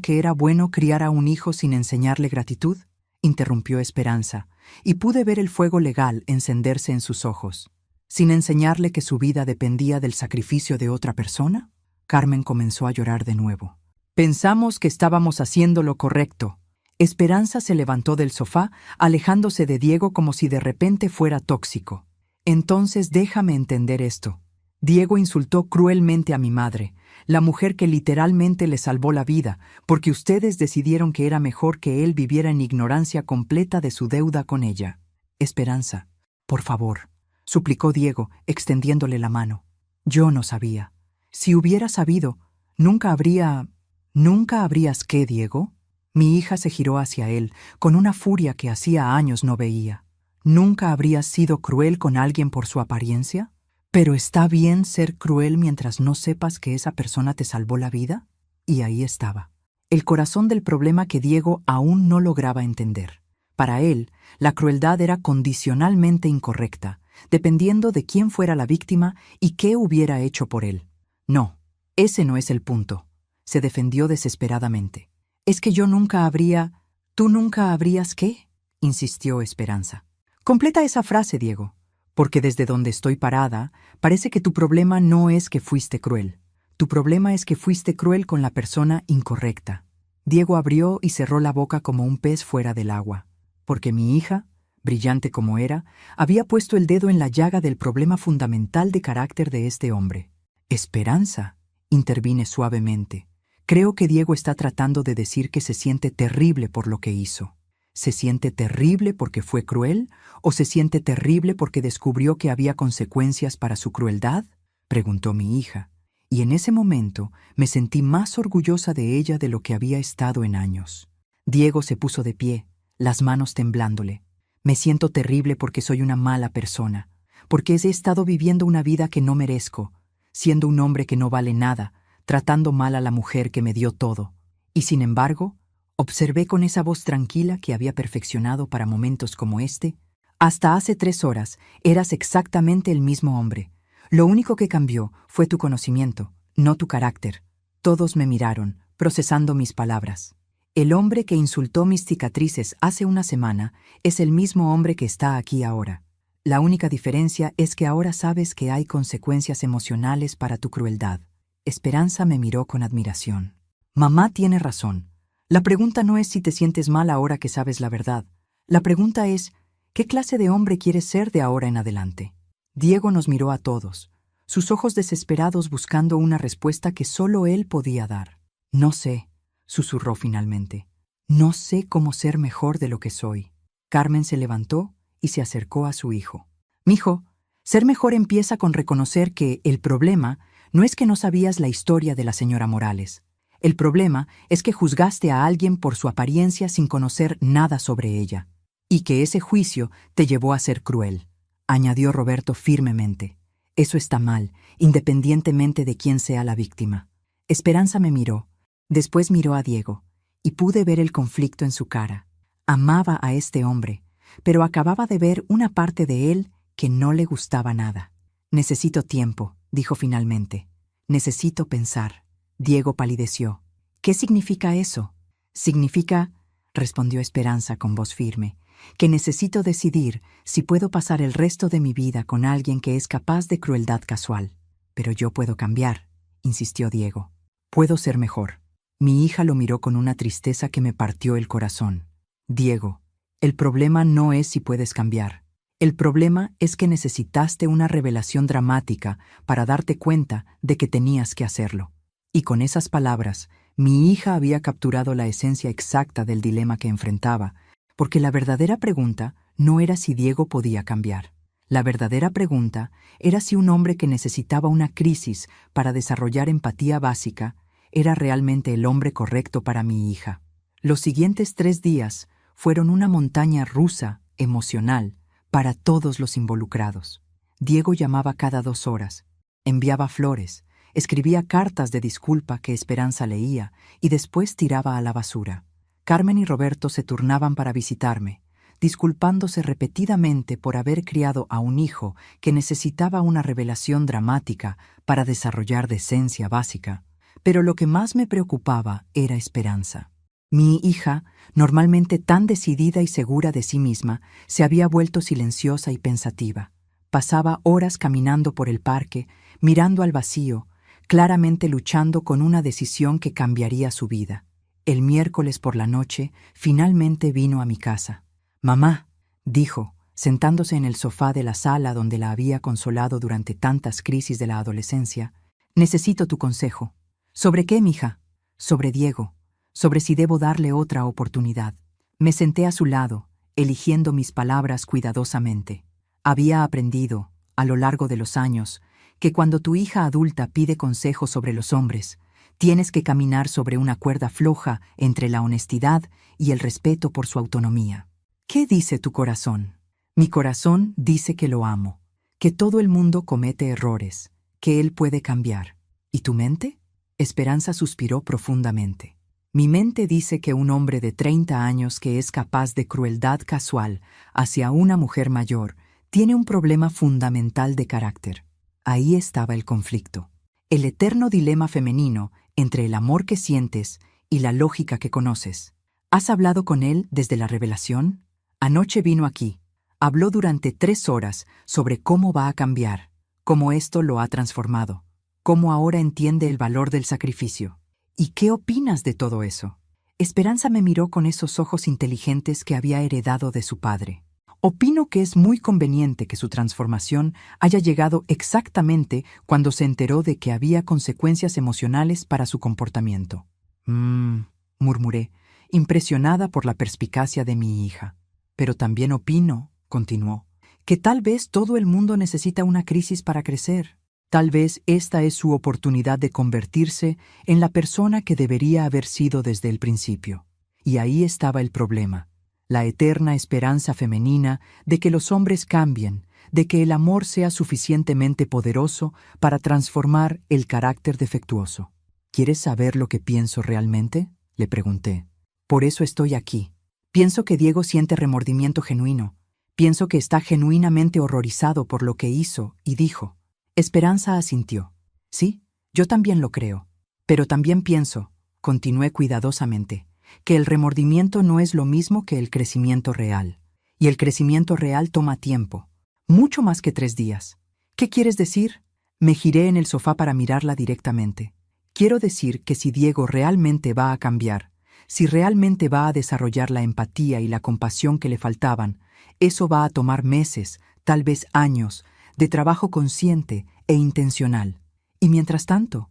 que era bueno criar a un hijo sin enseñarle gratitud, interrumpió Esperanza, y pude ver el fuego legal encenderse en sus ojos. ¿Sin enseñarle que su vida dependía del sacrificio de otra persona? Carmen comenzó a llorar de nuevo. Pensamos que estábamos haciendo lo correcto. Esperanza se levantó del sofá, alejándose de Diego como si de repente fuera tóxico. Entonces déjame entender esto. Diego insultó cruelmente a mi madre, la mujer que literalmente le salvó la vida, porque ustedes decidieron que era mejor que él viviera en ignorancia completa de su deuda con ella. Esperanza, por favor, suplicó Diego, extendiéndole la mano. Yo no sabía. Si hubiera sabido, ¿Nunca habrías qué, Diego? Mi hija se giró hacia él, con una furia que hacía años no veía. ¿Nunca habrías sido cruel con alguien por su apariencia? ¿Pero está bien ser cruel mientras no sepas que esa persona te salvó la vida? Y ahí estaba, el corazón del problema que Diego aún no lograba entender. Para él, la crueldad era condicionalmente incorrecta, dependiendo de quién fuera la víctima y qué hubiera hecho por él. No, ese no es el punto, se defendió desesperadamente. Es que yo nunca habría... ¿Tú nunca habrías qué?, insistió Esperanza. Completa esa frase, Diego, porque desde donde estoy parada, parece que tu problema no es que fuiste cruel. Tu problema es que fuiste cruel con la persona incorrecta. Diego abrió y cerró la boca como un pez fuera del agua, porque mi hija, brillante como era, había puesto el dedo en la llaga del problema fundamental de carácter de este hombre. Esperanza, intervine suavemente. Creo que Diego está tratando de decir que se siente terrible por lo que hizo. ¿Se siente terrible porque fue cruel o se siente terrible porque descubrió que había consecuencias para su crueldad?, preguntó mi hija, y en ese momento me sentí más orgullosa de ella de lo que había estado en años. Diego se puso de pie, las manos temblándole. Me siento terrible porque soy una mala persona, porque he estado viviendo una vida que no merezco, siendo un hombre que no vale nada, tratando mal a la mujer que me dio todo. Y sin embargo, observé con esa voz tranquila que había perfeccionado para momentos como este, hasta hace 3 horas eras exactamente el mismo hombre. Lo único que cambió fue tu conocimiento, no tu carácter. Todos me miraron, procesando mis palabras. El hombre que insultó mis cicatrices hace una semana es el mismo hombre que está aquí ahora. La única diferencia es que ahora sabes que hay consecuencias emocionales para tu crueldad. Esperanza me miró con admiración. Mamá tiene razón. La pregunta no es si te sientes mal ahora que sabes la verdad. La pregunta es, ¿qué clase de hombre quieres ser de ahora en adelante? Diego nos miró a todos, sus ojos desesperados buscando una respuesta que solo él podía dar. No sé, susurró finalmente. No sé cómo ser mejor de lo que soy. Carmen se levantó y se acercó a su hijo. Mijo, ser mejor empieza con reconocer que el problema No es que no sabías la historia de la señora Morales. El problema es que juzgaste a alguien por su apariencia sin conocer nada sobre ella. Y que ese juicio te llevó a ser cruel, añadió Roberto firmemente. Eso está mal, independientemente de quién sea la víctima. Esperanza me miró, después miró a Diego, y pude ver el conflicto en su cara. Amaba a este hombre, pero acababa de ver una parte de él que no le gustaba nada. Necesito tiempo, dijo finalmente. Necesito pensar. Diego palideció. ¿Qué significa eso? Significa, respondió Esperanza con voz firme, que necesito decidir si puedo pasar el resto de mi vida con alguien que es capaz de crueldad casual. Pero yo puedo cambiar, insistió Diego. Puedo ser mejor. Mi hija lo miró con una tristeza que me partió el corazón. Diego, el problema no es si puedes cambiar. El problema es que necesitaste una revelación dramática para darte cuenta de que tenías que hacerlo. Y con esas palabras, mi hija había capturado la esencia exacta del dilema que enfrentaba, porque la verdadera pregunta no era si Diego podía cambiar. La verdadera pregunta era si un hombre que necesitaba una crisis para desarrollar empatía básica era realmente el hombre correcto para mi hija. Los siguientes 3 días fueron una montaña rusa, emocional, para todos los involucrados. Diego llamaba cada 2 horas, enviaba flores, escribía cartas de disculpa que Esperanza leía y después tiraba a la basura. Carmen y Roberto se turnaban para visitarme, disculpándose repetidamente por haber criado a un hijo que necesitaba una revelación dramática para desarrollar decencia básica. Pero lo que más me preocupaba era Esperanza. Mi hija, normalmente tan decidida y segura de sí misma, se había vuelto silenciosa y pensativa. Pasaba horas caminando por el parque, mirando al vacío, claramente luchando con una decisión que cambiaría su vida. El miércoles por la noche, finalmente vino a mi casa. «Mamá», dijo, sentándose en el sofá de la sala donde la había consolado durante tantas crisis de la adolescencia, «necesito tu consejo». «¿Sobre qué, mija?» «Sobre Diego, sobre si debo darle otra oportunidad». Me senté a su lado, eligiendo mis palabras cuidadosamente. Había aprendido, a lo largo de los años, que cuando tu hija adulta pide consejo sobre los hombres, tienes que caminar sobre una cuerda floja entre la honestidad y el respeto por su autonomía. ¿Qué dice tu corazón? Mi corazón dice que lo amo, que todo el mundo comete errores, que él puede cambiar. ¿Y tu mente? Esperanza suspiró profundamente. Mi mente dice que un hombre de 30 años que es capaz de crueldad casual hacia una mujer mayor tiene un problema fundamental de carácter. Ahí estaba el conflicto. El eterno dilema femenino entre el amor que sientes y la lógica que conoces. ¿Has hablado con él desde la revelación? Anoche vino aquí. Habló durante 3 horas sobre cómo va a cambiar, cómo esto lo ha transformado, cómo ahora entiende el valor del sacrificio. ¿Y qué opinas de todo eso? Esperanza me miró con esos ojos inteligentes que había heredado de su padre. Opino que es muy conveniente que su transformación haya llegado exactamente cuando se enteró de que había consecuencias emocionales para su comportamiento. Murmuré, impresionada por la perspicacia de mi hija. Pero también opino, continuó, que tal vez todo el mundo necesita una crisis para crecer. Tal vez esta es su oportunidad de convertirse en la persona que debería haber sido desde el principio. Y ahí estaba el problema. La eterna esperanza femenina de que los hombres cambien, de que el amor sea suficientemente poderoso para transformar el carácter defectuoso. ¿Quieres saber lo que pienso realmente?, le pregunté. Por eso estoy aquí. Pienso que Diego siente remordimiento genuino. Pienso que está genuinamente horrorizado por lo que hizo y dijo. Esperanza asintió. Sí, yo también lo creo. Pero también pienso, continué cuidadosamente, que el remordimiento no es lo mismo que el crecimiento real. Y el crecimiento real toma tiempo, mucho más que 3 días. ¿Qué quieres decir? Me giré en el sofá para mirarla directamente. Quiero decir que si Diego realmente va a cambiar, si realmente va a desarrollar la empatía y la compasión que le faltaban, eso va a tomar meses, tal vez años, de trabajo consciente e intencional. Y mientras tanto,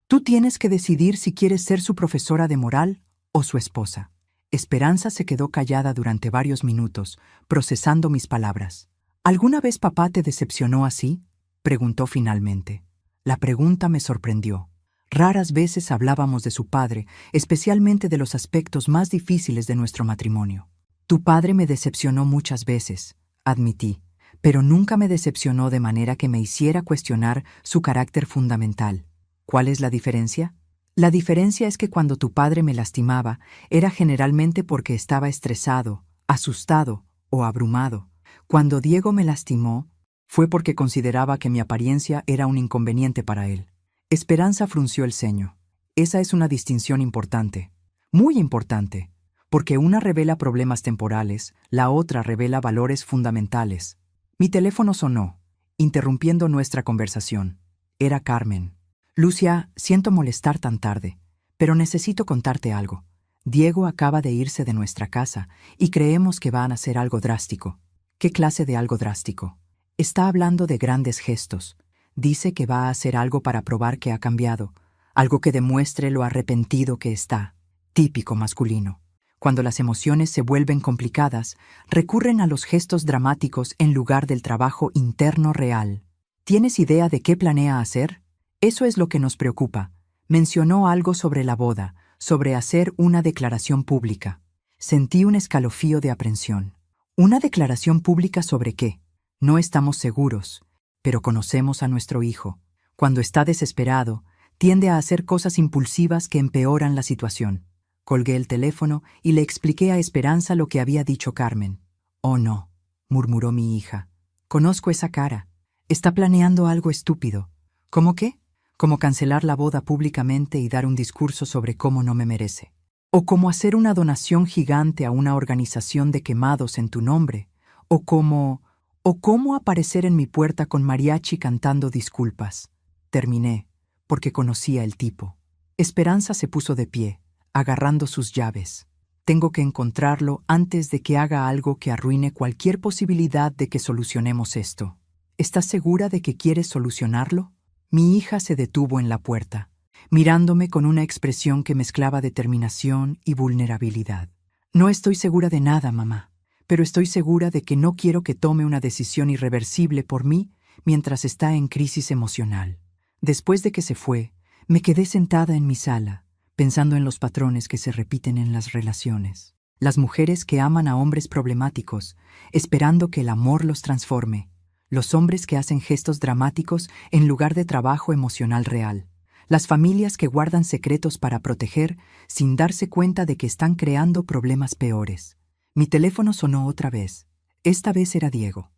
tú tienes que decidir si quieres ser su profesora de moral o su esposa. Esperanza se quedó callada durante varios minutos, procesando mis palabras. ¿Alguna vez papá te decepcionó así?, preguntó finalmente. La pregunta me sorprendió. Raras veces hablábamos de su padre, especialmente de los aspectos más difíciles de nuestro matrimonio. Tu padre me decepcionó muchas veces, admití, pero nunca me decepcionó de manera que me hiciera cuestionar su carácter fundamental. ¿Cuál es la diferencia? La diferencia es que cuando tu padre me lastimaba, era generalmente porque estaba estresado, asustado o abrumado. Cuando Diego me lastimó, fue porque consideraba que mi apariencia era un inconveniente para él. Esperanza frunció el ceño. Esa es una distinción importante, muy importante, porque una revela problemas temporales, la otra revela valores fundamentales. Mi teléfono sonó, interrumpiendo nuestra conversación. Era Carmen. Lucia, siento molestar tan tarde, pero necesito contarte algo. Diego acaba de irse de nuestra casa y creemos que van a hacer algo drástico. ¿Qué clase de algo drástico? Está hablando de grandes gestos. Dice que va a hacer algo para probar que ha cambiado, algo que demuestre lo arrepentido que está. Típico masculino. Cuando las emociones se vuelven complicadas, recurren a los gestos dramáticos en lugar del trabajo interno real. ¿Tienes idea de qué planea hacer? Eso es lo que nos preocupa. Mencionó algo sobre la boda, sobre hacer una declaración pública. Sentí un escalofrío de aprensión. ¿Una declaración pública sobre qué? No estamos seguros, pero conocemos a nuestro hijo. Cuando está desesperado, tiende a hacer cosas impulsivas que empeoran la situación. Colgué el teléfono y le expliqué a Esperanza lo que había dicho Carmen. «Oh no», murmuró mi hija. «Conozco esa cara. Está planeando algo estúpido». «¿Cómo qué?» «Como cancelar la boda públicamente y dar un discurso sobre cómo no me merece. O como hacer una donación gigante a una organización de quemados en tu nombre. O cómo aparecer en mi puerta con mariachi cantando disculpas». Terminé, porque conocía el tipo. Esperanza se puso de pie, agarrando sus llaves. Tengo que encontrarlo antes de que haga algo que arruine cualquier posibilidad de que solucionemos esto. ¿Estás segura de que quieres solucionarlo? Mi hija se detuvo en la puerta, mirándome con una expresión que mezclaba determinación y vulnerabilidad. No estoy segura de nada, mamá, pero estoy segura de que no quiero que tome una decisión irreversible por mí mientras está en crisis emocional. Después de que se fue, me quedé sentada en mi sala, pensando en los patrones que se repiten en las relaciones. Las mujeres que aman a hombres problemáticos, esperando que el amor los transforme. Los hombres que hacen gestos dramáticos en lugar de trabajo emocional real. Las familias que guardan secretos para proteger sin darse cuenta de que están creando problemas peores. Mi teléfono sonó otra vez. Esta vez era Diego.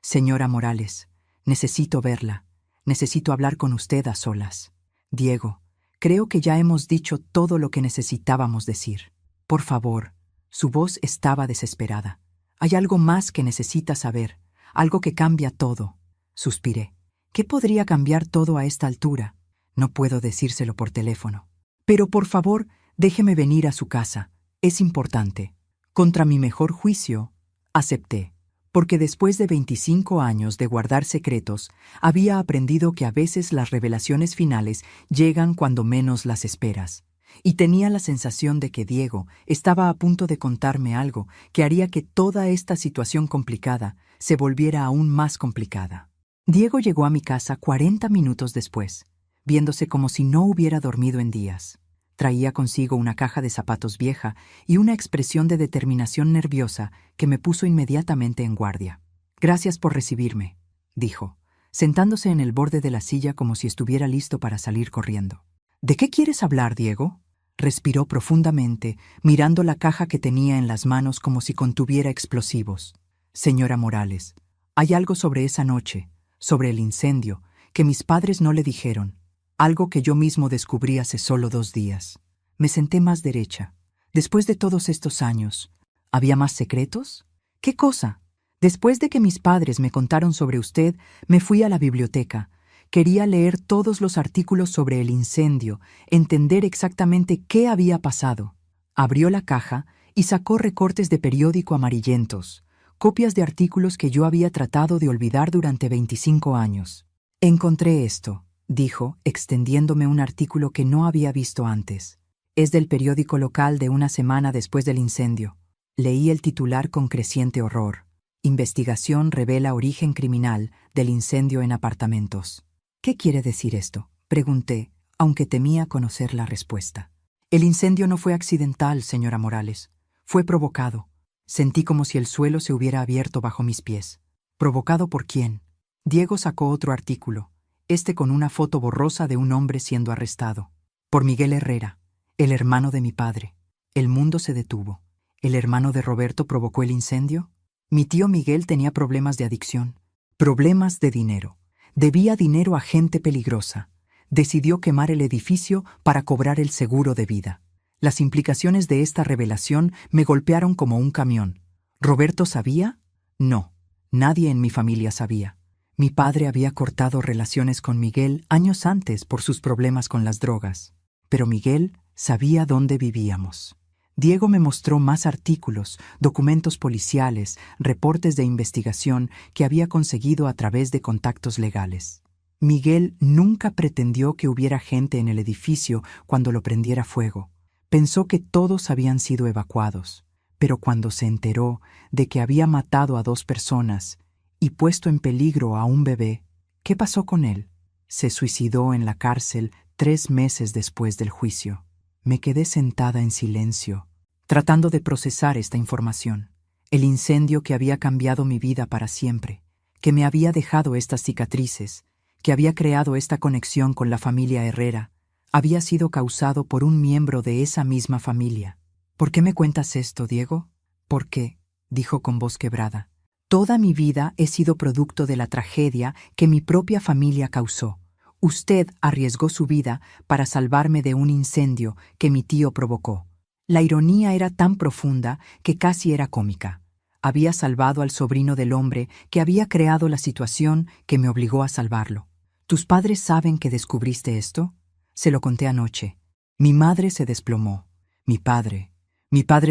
Señora Morales, necesito verla. Necesito hablar con usted a solas. Diego, creo que ya hemos dicho todo lo que necesitábamos decir. Por favor. Su voz estaba desesperada. Hay algo más que necesita saber. Algo que cambia todo. Suspiré. ¿Qué podría cambiar todo a esta altura? No puedo decírselo por teléfono. Pero por favor, déjeme venir a su casa. Es importante. Contra mi mejor juicio, acepté. Porque después de 25 años de guardar secretos, había aprendido que a veces las revelaciones finales llegan cuando menos las esperas. Y tenía la sensación de que Diego estaba a punto de contarme algo que haría que toda esta situación complicada se volviera aún más complicada. Diego llegó a mi casa 40 minutos después, viéndose como si no hubiera dormido en días. Traía consigo una caja de zapatos vieja y una expresión de determinación nerviosa que me puso inmediatamente en guardia. «Gracias por recibirme», dijo, sentándose en el borde de la silla como si estuviera listo para salir corriendo. «¿De qué quieres hablar, Diego?», respiró profundamente, mirando la caja que tenía en las manos como si contuviera explosivos. «Señora Morales, hay algo sobre esa noche, sobre el incendio, que mis padres no le dijeron. Algo que yo mismo descubrí hace solo 2 días. Me senté más derecha. Después de todos estos años, ¿había más secretos? ¿Qué cosa? Después de que mis padres me contaron sobre usted, me fui a la biblioteca. Quería leer todos los artículos sobre el incendio, entender exactamente qué había pasado. Abrió la caja y sacó recortes de periódico amarillentos, copias de artículos que yo había tratado de olvidar durante 25 años. Encontré esto, dijo, extendiéndome un artículo que no había visto antes. Es del periódico local de una semana después del incendio. Leí el titular con creciente horror. Investigación revela origen criminal del incendio en apartamentos. ¿Qué quiere decir esto?, pregunté, aunque temía conocer la respuesta. El incendio no fue accidental, señora Morales. Fue provocado. Sentí como si el suelo se hubiera abierto bajo mis pies. ¿Provocado por quién? Diego sacó otro artículo, este con una foto borrosa de un hombre siendo arrestado. Por Miguel Herrera, el hermano de mi padre. El mundo se detuvo. ¿El hermano de Roberto provocó el incendio? Mi tío Miguel tenía problemas de adicción, problemas de dinero. Debía dinero a gente peligrosa. Decidió quemar el edificio para cobrar el seguro de vida. Las implicaciones de esta revelación me golpearon como un camión. ¿Roberto sabía? No, nadie en mi familia sabía. Mi padre había cortado relaciones con Miguel años antes por sus problemas con las drogas, pero Miguel sabía dónde vivíamos. Diego me mostró más artículos, documentos policiales, reportes de investigación que había conseguido a través de contactos legales. Miguel nunca pretendió que hubiera gente en el edificio cuando lo prendiera fuego. Pensó que todos habían sido evacuados, pero cuando se enteró de que había matado a 2 personas y puesto en peligro a un bebé, ¿qué pasó con él? Se suicidó en la cárcel 3 meses después del juicio. Me quedé sentada en silencio, tratando de procesar esta información. El incendio que había cambiado mi vida para siempre, que me había dejado estas cicatrices, que había creado esta conexión con la familia Herrera, había sido causado por un miembro de esa misma familia. ¿Por qué me cuentas esto, Diego? ¿Por qué?, dijo con voz quebrada. Toda mi vida he sido producto de la tragedia que mi propia familia causó. Usted arriesgó su vida para salvarme de un incendio que mi tío provocó. La ironía era tan profunda que casi era cómica. Había salvado al sobrino del hombre que había creado la situación que me obligó a salvarlo. ¿Tus padres saben que descubriste esto? Se lo conté anoche. Mi madre se desplomó. Mi padre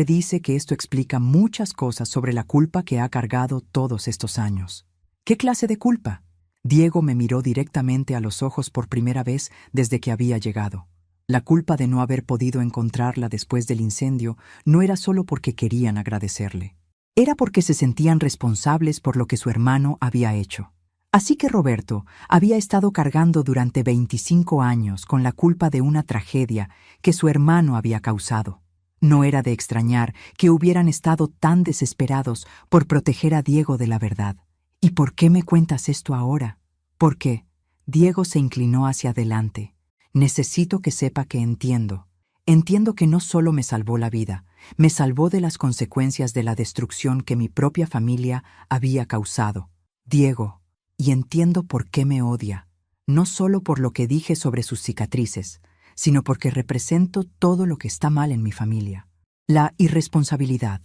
dice que esto explica muchas cosas sobre la culpa que ha cargado todos estos años. ¿Qué clase de culpa? Diego me miró directamente a los ojos por primera vez desde que había llegado. La culpa de no haber podido encontrarla después del incendio no era solo porque querían agradecerle. Era porque se sentían responsables por lo que su hermano había hecho. Así que Roberto había estado cargando durante 25 años con la culpa de una tragedia que su hermano había causado. No era de extrañar que hubieran estado tan desesperados por proteger a Diego de la verdad. ¿Y por qué me cuentas esto ahora? ¿Por qué? Diego se inclinó hacia adelante. Necesito que sepa que entiendo. Entiendo que no solo me salvó la vida, me salvó de las consecuencias de la destrucción que mi propia familia había causado. Diego, y entiendo por qué me odia. No solo por lo que dije sobre sus cicatrices, sino porque represento todo lo que está mal en mi familia. La irresponsabilidad,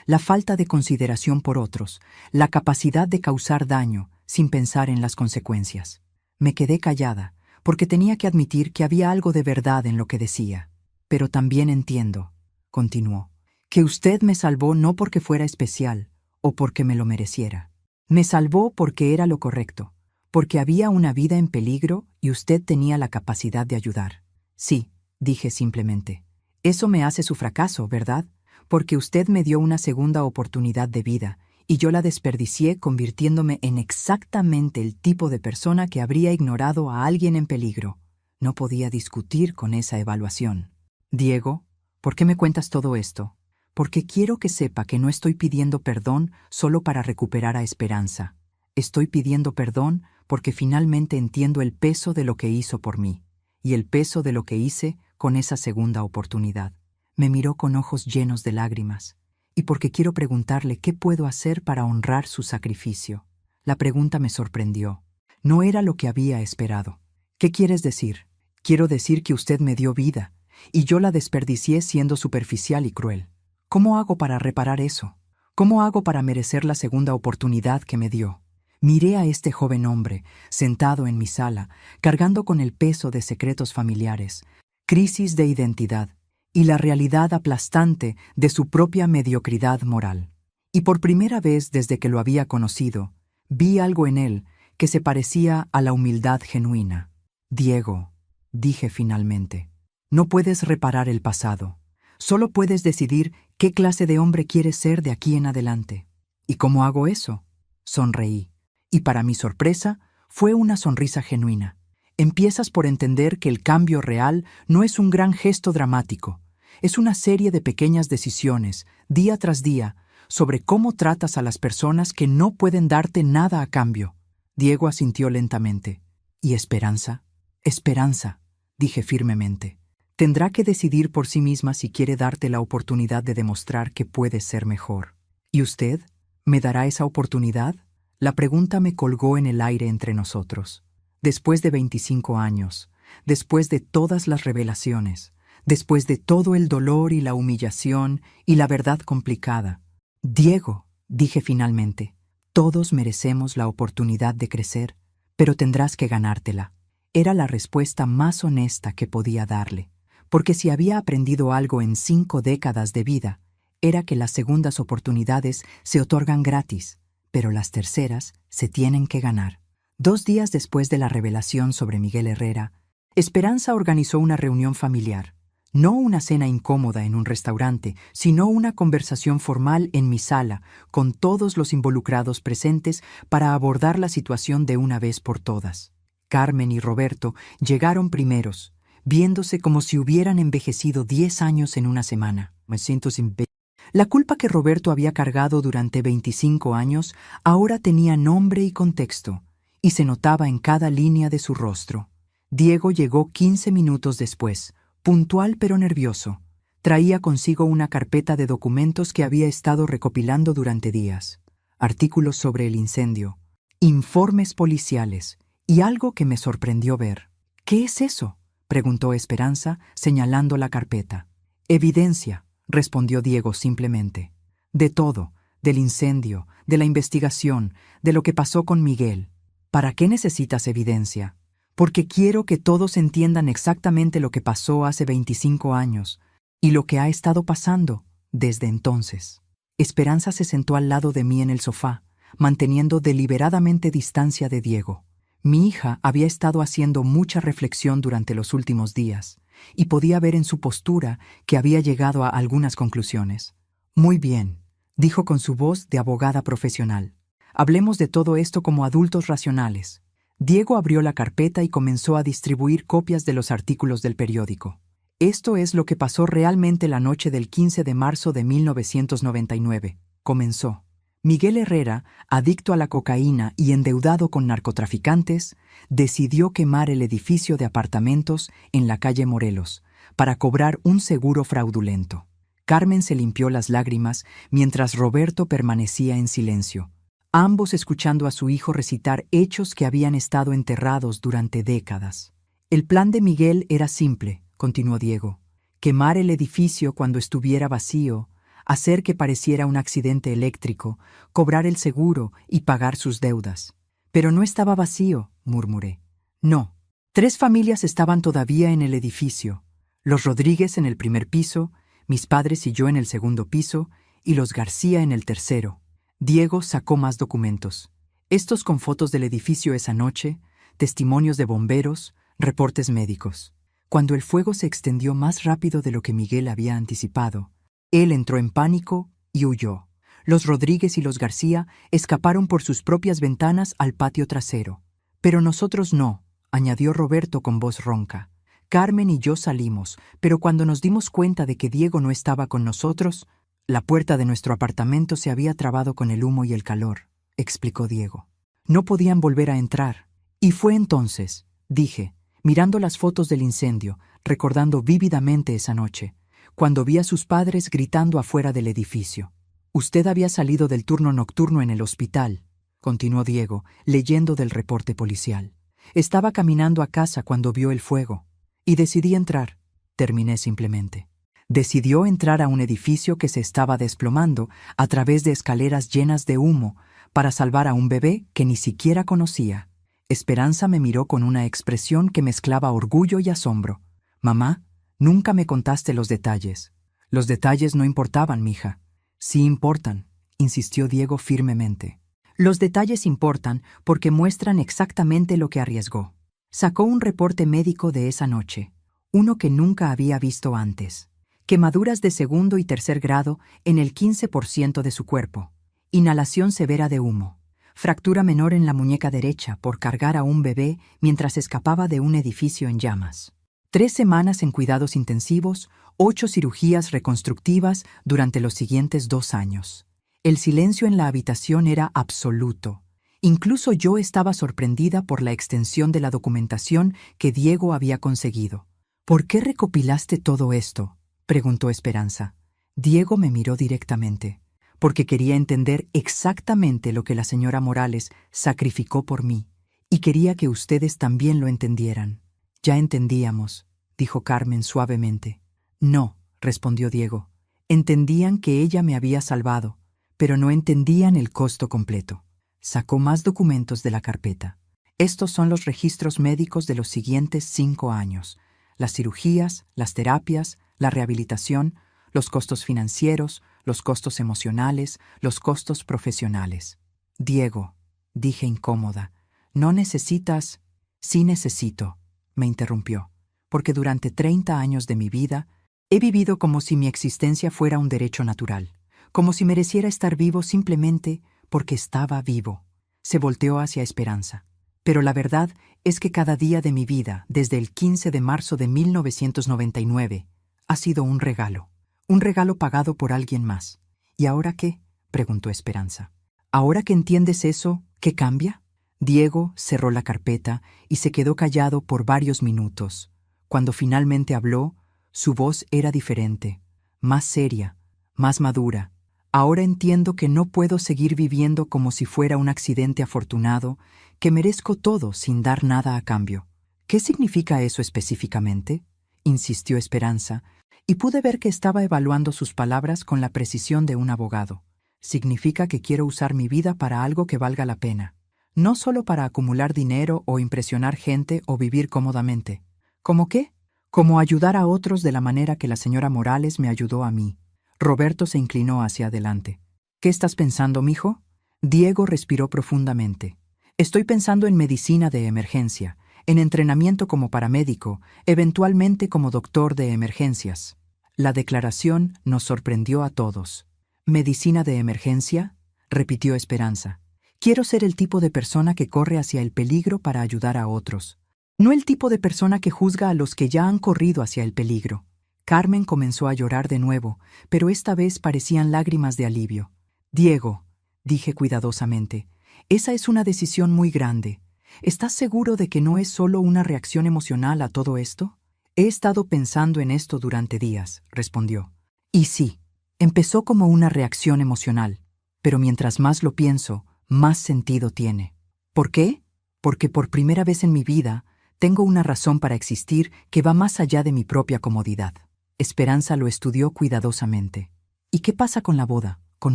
la falta de consideración por otros, la capacidad de causar daño sin pensar en las consecuencias. Me quedé callada, porque tenía que admitir que había algo de verdad en lo que decía. Pero también entiendo, continuó, que usted me salvó no porque fuera especial o porque me lo mereciera. Me salvó porque era lo correcto, porque había una vida en peligro y usted tenía la capacidad de ayudar. Sí, dije simplemente. Eso me hace su fracaso, ¿verdad? Porque usted me dio una segunda oportunidad de vida y yo la desperdicié convirtiéndome en exactamente el tipo de persona que habría ignorado a alguien en peligro. No podía discutir con esa evaluación. Diego, ¿por qué me cuentas todo esto? Porque quiero que sepa que no estoy pidiendo perdón solo para recuperar a Esperanza. Estoy pidiendo perdón porque finalmente entiendo el peso de lo que hizo por mí y el peso de lo que hice con esa segunda oportunidad. Me miró con ojos llenos de lágrimas, y porque quiero preguntarle qué puedo hacer para honrar su sacrificio. La pregunta me sorprendió. No era lo que había esperado. ¿Qué quieres decir? Quiero decir que usted me dio vida, y yo la desperdicié siendo superficial y cruel. ¿Cómo hago para reparar eso? ¿Cómo hago para merecer la segunda oportunidad que me dio? Miré a este joven hombre, sentado en mi sala, cargando con el peso de secretos familiares, crisis de identidad y la realidad aplastante de su propia mediocridad moral. Y por primera vez desde que lo había conocido, vi algo en él que se parecía a la humildad genuina. Diego, dije finalmente, no puedes reparar el pasado. Solo puedes decidir qué clase de hombre quieres ser de aquí en adelante. ¿Y cómo hago eso? Sonreí. Y para mi sorpresa, fue una sonrisa genuina. Empiezas por entender que el cambio real no es un gran gesto dramático, es una serie de pequeñas decisiones, día tras día, sobre cómo tratas a las personas que no pueden darte nada a cambio. Diego asintió lentamente. ¿Y Esperanza? Esperanza, dije firmemente. Tendrá que decidir por sí misma si quiere darte la oportunidad de demostrar que puedes ser mejor. ¿Y usted? ¿Me dará esa oportunidad? La pregunta me colgó en el aire entre nosotros. Después de 25 años, después de todas las revelaciones, después de todo el dolor y la humillación y la verdad complicada. Diego, dije finalmente, todos merecemos la oportunidad de crecer, pero tendrás que ganártela. Era la respuesta más honesta que podía darle, porque si había aprendido algo en 5 décadas de vida, era que las segundas oportunidades se otorgan gratis, pero las terceras se tienen que ganar. 2 días después de la revelación sobre Miguel Herrera, Esperanza organizó una reunión familiar. No una cena incómoda en un restaurante, sino una conversación formal en mi sala, con todos los involucrados presentes para abordar la situación de una vez por todas. Carmen y Roberto llegaron primeros, viéndose como si hubieran envejecido 10 años en una semana. Me siento sin pe... La culpa que Roberto había cargado durante 25 años ahora tenía nombre y contexto, y se notaba en cada línea de su rostro. Diego llegó 15 minutos después, puntual pero nervioso. Traía consigo una carpeta de documentos que había estado recopilando durante días. Artículos sobre el incendio, informes policiales y algo que me sorprendió ver. ¿Qué es eso?, preguntó Esperanza, señalando la carpeta. Evidencia, respondió Diego simplemente. De todo, del incendio, de la investigación, de lo que pasó con Miguel. ¿Para qué necesitas evidencia? Porque quiero que todos entiendan exactamente lo que pasó hace 25 años y lo que ha estado pasando desde entonces. Esperanza se sentó al lado de mí en el sofá, manteniendo deliberadamente distancia de Diego. Mi hija había estado haciendo mucha reflexión durante los últimos días y podía ver en su postura que había llegado a algunas conclusiones. Muy bien, dijo con su voz de abogada profesional. Hablemos de todo esto como adultos racionales. Diego abrió la carpeta y comenzó a distribuir copias de los artículos del periódico. Esto es lo que pasó realmente la noche del 15 de marzo de 1999. Comenzó. Miguel Herrera, adicto a la cocaína y endeudado con narcotraficantes, decidió quemar el edificio de apartamentos en la calle Morelos para cobrar un seguro fraudulento. Carmen se limpió las lágrimas mientras Roberto permanecía en silencio, ambos escuchando a su hijo recitar hechos que habían estado enterrados durante décadas. El plan de Miguel era simple, continuó Diego: quemar el edificio cuando estuviera vacío, hacer que pareciera un accidente eléctrico, cobrar el seguro y pagar sus deudas. Pero no estaba vacío, murmuré. No. 3 familias estaban todavía en el edificio: los Rodríguez en el primer piso, mis padres y yo en el segundo piso, y los García en el tercero. Diego sacó más documentos. Estos con fotos del edificio esa noche, testimonios de bomberos, reportes médicos. Cuando el fuego se extendió más rápido de lo que Miguel había anticipado, él entró en pánico y huyó. Los Rodríguez y los García escaparon por sus propias ventanas al patio trasero. Pero nosotros no, añadió Roberto con voz ronca. Carmen y yo salimos, pero cuando nos dimos cuenta de que Diego no estaba con nosotros, la puerta de nuestro apartamento se había trabado con el humo y el calor, explicó Diego. No podían volver a entrar. Y fue entonces, dije, mirando las fotos del incendio, recordando vívidamente esa noche, cuando vi a sus padres gritando afuera del edificio. Usted había salido del turno nocturno en el hospital, continuó Diego, leyendo del reporte policial. Estaba caminando a casa cuando vio el fuego. Y decidí entrar, terminé simplemente. Decidió entrar a un edificio que se estaba desplomando a través de escaleras llenas de humo para salvar a un bebé que ni siquiera conocía. Esperanza me miró con una expresión que mezclaba orgullo y asombro. Mamá, nunca me contaste los detalles. Los detalles no importaban, mija. Sí importan, insistió Diego firmemente. Los detalles importan porque muestran exactamente lo que arriesgó. Sacó un reporte médico de esa noche, uno que nunca había visto antes. Quemaduras de segundo y tercer grado en el 15% de su cuerpo. Inhalación severa de humo. fractura menor en la muñeca derecha por cargar a un bebé mientras escapaba de un edificio en llamas. 3 semanas en cuidados intensivos, 8 cirugías reconstructivas durante los siguientes 2 años. El silencio en la habitación era absoluto. Incluso yo estaba sorprendida por la extensión de la documentación que Diego había conseguido. ¿Por qué recopilaste todo esto?, preguntó Esperanza. Diego me miró directamente, porque quería entender exactamente lo que la señora Morales sacrificó por mí, y quería que ustedes también lo entendieran. Ya entendíamos, dijo Carmen suavemente. No, respondió Diego. Entendían que ella me había salvado, pero no entendían el costo completo. Sacó más documentos de la carpeta. Estos son los registros médicos de los siguientes 5 años. Las cirugías, las terapias, la rehabilitación, los costos financieros, los costos emocionales, los costos profesionales. Diego, dije incómoda, no necesitas... Sí necesito, me interrumpió, porque durante 30 años de mi vida he vivido como si mi existencia fuera un derecho natural, como si mereciera estar vivo simplemente porque estaba vivo. Se volteó hacia Esperanza. Pero la verdad es que cada día de mi vida, desde el 15 de marzo de 1999, ha sido un regalo pagado por alguien más. ¿Y ahora qué?, preguntó Esperanza. ¿Ahora que entiendes eso, qué cambia? Diego cerró la carpeta y se quedó callado por varios minutos. Cuando finalmente habló, su voz era diferente, más seria, más madura. Ahora entiendo que no puedo seguir viviendo como si fuera un accidente afortunado, que merezco todo sin dar nada a cambio. ¿Qué significa eso específicamente?, insistió Esperanza, y pude ver que estaba evaluando sus palabras con la precisión de un abogado. Significa que quiero usar mi vida para algo que valga la pena, no solo para acumular dinero o impresionar gente o vivir cómodamente. ¿Cómo qué? Como ayudar a otros de la manera que la señora Morales me ayudó a mí. Roberto se inclinó hacia adelante. ¿Qué estás pensando, mijo? Diego respiró profundamente. Estoy pensando en medicina de emergencia, en entrenamiento como paramédico, eventualmente como doctor de emergencias. La declaración nos sorprendió a todos. ¿Medicina de emergencia?, repitió Esperanza. Quiero ser el tipo de persona que corre hacia el peligro para ayudar a otros. No el tipo de persona que juzga a los que ya han corrido hacia el peligro. Carmen comenzó a llorar de nuevo, pero esta vez parecían lágrimas de alivio. Diego, dije cuidadosamente, esa es una decisión muy grande. ¿Estás seguro de que no es solo una reacción emocional a todo esto? He estado pensando en esto durante días, respondió. Y sí, empezó como una reacción emocional, pero mientras más lo pienso, más sentido tiene. ¿Por qué? Porque por primera vez en mi vida tengo una razón para existir que va más allá de mi propia comodidad. Esperanza lo estudió cuidadosamente. ¿Y qué pasa con la boda? ¿Con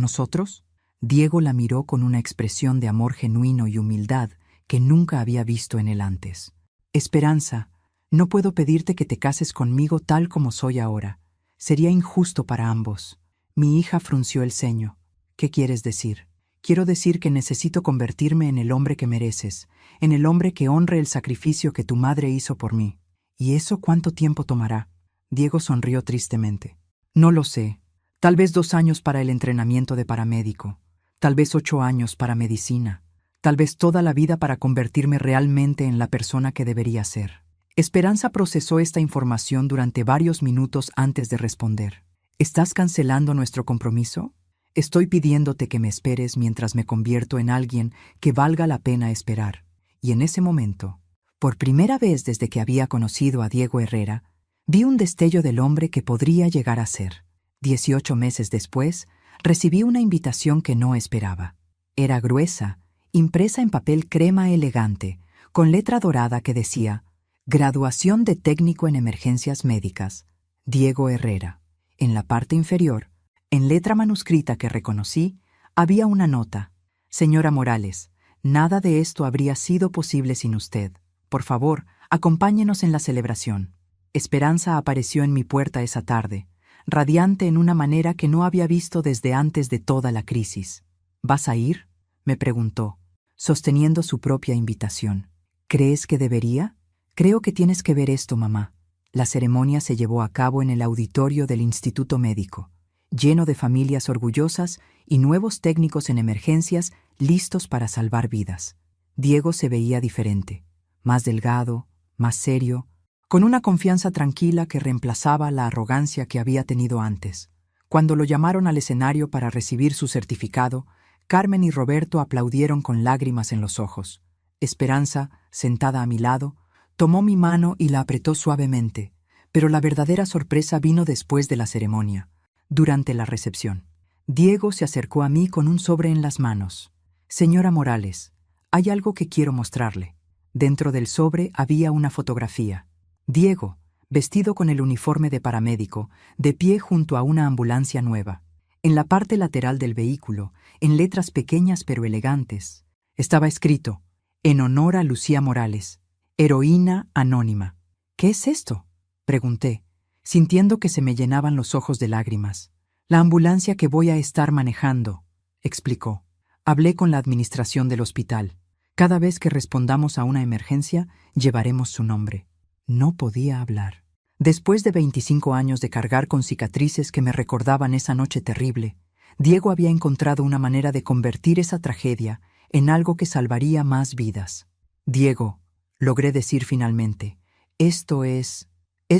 nosotros? Diego la miró con una expresión de amor genuino y humildad que nunca había visto en él antes. Esperanza, no puedo pedirte que te cases conmigo tal como soy ahora. Sería injusto para ambos. Mi hija frunció el ceño. ¿Qué quieres decir? Quiero decir que necesito convertirme en el hombre que mereces, en el hombre que honre el sacrificio que tu madre hizo por mí. ¿Y eso cuánto tiempo tomará? Diego sonrió tristemente. No lo sé. Tal vez 2 años para el entrenamiento de paramédico. Tal vez 8 años para medicina. Tal vez toda la vida para convertirme realmente en la persona que debería ser. Esperanza procesó esta información durante varios minutos antes de responder. ¿Estás cancelando nuestro compromiso? Estoy pidiéndote que me esperes mientras me convierto en alguien que valga la pena esperar. Y en ese momento, por primera vez desde que había conocido a Diego Herrera, vi un destello del hombre que podría llegar a ser. 18 meses después, recibí una invitación que no esperaba. Era gruesa, impresa en papel crema elegante, con letra dorada que decía «Graduación de técnico en emergencias médicas, Diego Herrera». En la parte inferior, en letra manuscrita que reconocí, había una nota. «Señora Morales, nada de esto habría sido posible sin usted. Por favor, acompáñenos en la celebración». Esperanza apareció en mi puerta esa tarde, radiante en una manera que no había visto desde antes de toda la crisis. «¿Vas a ir?», me preguntó, sosteniendo su propia invitación. «¿Crees que debería? Creo que tienes que ver esto, mamá». La ceremonia se llevó a cabo en el auditorio del Instituto Médico, lleno de familias orgullosas y nuevos técnicos en emergencias listos para salvar vidas. Diego se veía diferente, más delgado, más serio, con una confianza tranquila que reemplazaba la arrogancia que había tenido antes. Cuando lo llamaron al escenario para recibir su certificado, Carmen y Roberto aplaudieron con lágrimas en los ojos. Esperanza, sentada a mi lado, tomó mi mano y la apretó suavemente, pero la verdadera sorpresa vino después de la ceremonia, durante la recepción. Diego se acercó a mí con un sobre en las manos. «Señora Morales, hay algo que quiero mostrarle». Dentro del sobre había una fotografía. Diego, vestido con el uniforme de paramédico, de pie junto a una ambulancia nueva. En la parte lateral del vehículo, en letras pequeñas pero elegantes, estaba escrito: «En honor a Lucía Morales, heroína anónima». «¿Qué es esto?», pregunté, sintiendo que se me llenaban los ojos de lágrimas. «La ambulancia que voy a estar manejando», explicó. «Hablé con la administración del hospital. Cada vez que respondamos a una emergencia, llevaremos su nombre». No podía hablar. Después de 25 años de cargar con cicatrices que me recordaban esa noche terrible, Diego había encontrado una manera de convertir esa tragedia en algo que salvaría más vidas. «Diego», logré decir finalmente, «esto es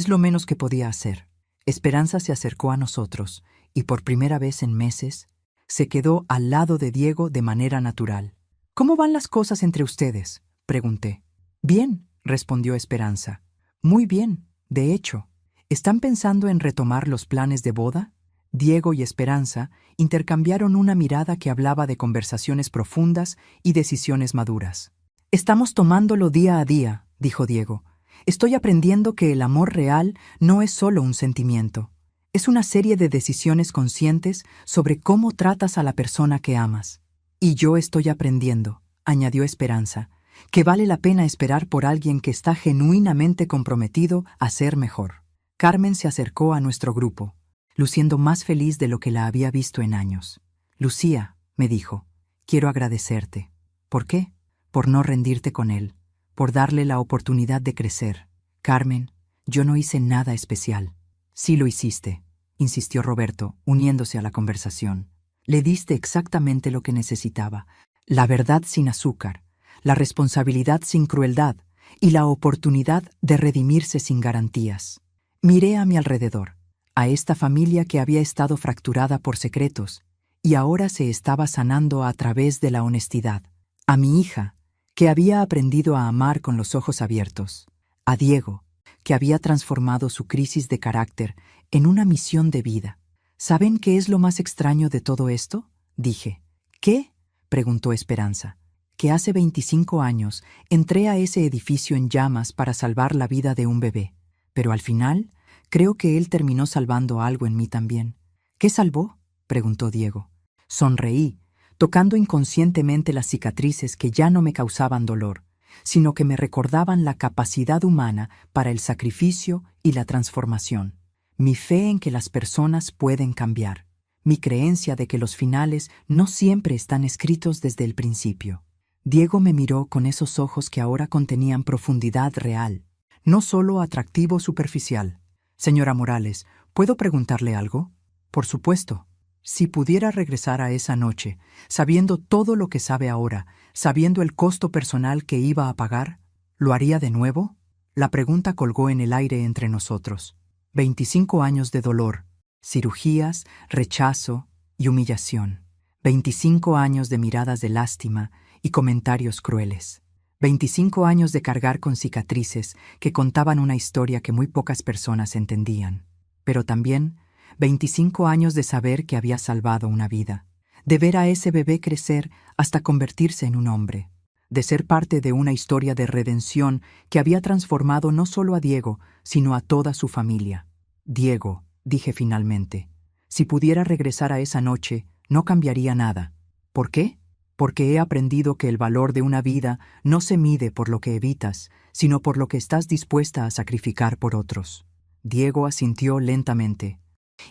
lo menos que podía hacer». Esperanza se acercó a nosotros y por primera vez en meses se quedó al lado de Diego de manera natural. «¿Cómo van las cosas entre ustedes?», pregunté. «Bien», respondió Esperanza. «Muy bien, de hecho. ¿Están pensando en retomar los planes de boda?». Diego y Esperanza intercambiaron una mirada que hablaba de conversaciones profundas y decisiones maduras. «Estamos tomándolo día a día», dijo Diego. «Estoy aprendiendo que el amor real no es solo un sentimiento. Es una serie de decisiones conscientes sobre cómo tratas a la persona que amas». «Y yo estoy aprendiendo», añadió Esperanza, «que vale la pena esperar por alguien que está genuinamente comprometido a ser mejor». Carmen se acercó a nuestro grupo, luciendo más feliz de lo que la había visto en años. «Lucía», me dijo, «quiero agradecerte». «¿Por qué?». «Por no rendirte con él, por darle la oportunidad de crecer». «Carmen, yo no hice nada especial». «Sí lo hiciste», insistió Roberto, uniéndose a la conversación. «Le diste exactamente lo que necesitaba, la verdad sin azúcar, la responsabilidad sin crueldad y la oportunidad de redimirse sin garantías». Miré a mi alrededor, a esta familia que había estado fracturada por secretos y ahora se estaba sanando a través de la honestidad, a mi hija, que había aprendido a amar con los ojos abiertos, a Diego, que había transformado su crisis de carácter en una misión de vida. «¿Saben qué es lo más extraño de todo esto?», dije. «¿Qué?», preguntó Esperanza. «Que hace 25 años entré a ese edificio en llamas para salvar la vida de un bebé, pero al final creo que él terminó salvando algo en mí también». «¿Qué salvó?», preguntó Diego. Sonreí, tocando inconscientemente las cicatrices que ya no me causaban dolor, sino que me recordaban la capacidad humana para el sacrificio y la transformación. Mi fe en que las personas pueden cambiar, mi creencia de que los finales no siempre están escritos desde el principio. Diego me miró con esos ojos que ahora contenían profundidad real, no solo atractivo superficial. «Señora Morales, ¿puedo preguntarle algo?». «Por supuesto». «Si pudiera regresar a esa noche, sabiendo todo lo que sabe ahora, sabiendo el costo personal que iba a pagar, ¿lo haría de nuevo?». La pregunta colgó en el aire entre nosotros. 25 años de dolor, cirugías, rechazo y humillación. 25 años de miradas de lástima y comentarios crueles. 25 años de cargar con cicatrices que contaban una historia que muy pocas personas entendían. Pero también 25 años de saber que había salvado una vida, de ver a ese bebé crecer hasta convertirse en un hombre, de ser parte de una historia de redención que había transformado no solo a Diego, sino a toda su familia. «Diego», dije finalmente, «si pudiera regresar a esa noche, no cambiaría nada». «¿Por qué?». «Porque he aprendido que el valor de una vida no se mide por lo que evitas, sino por lo que estás dispuesta a sacrificar por otros». Diego asintió lentamente,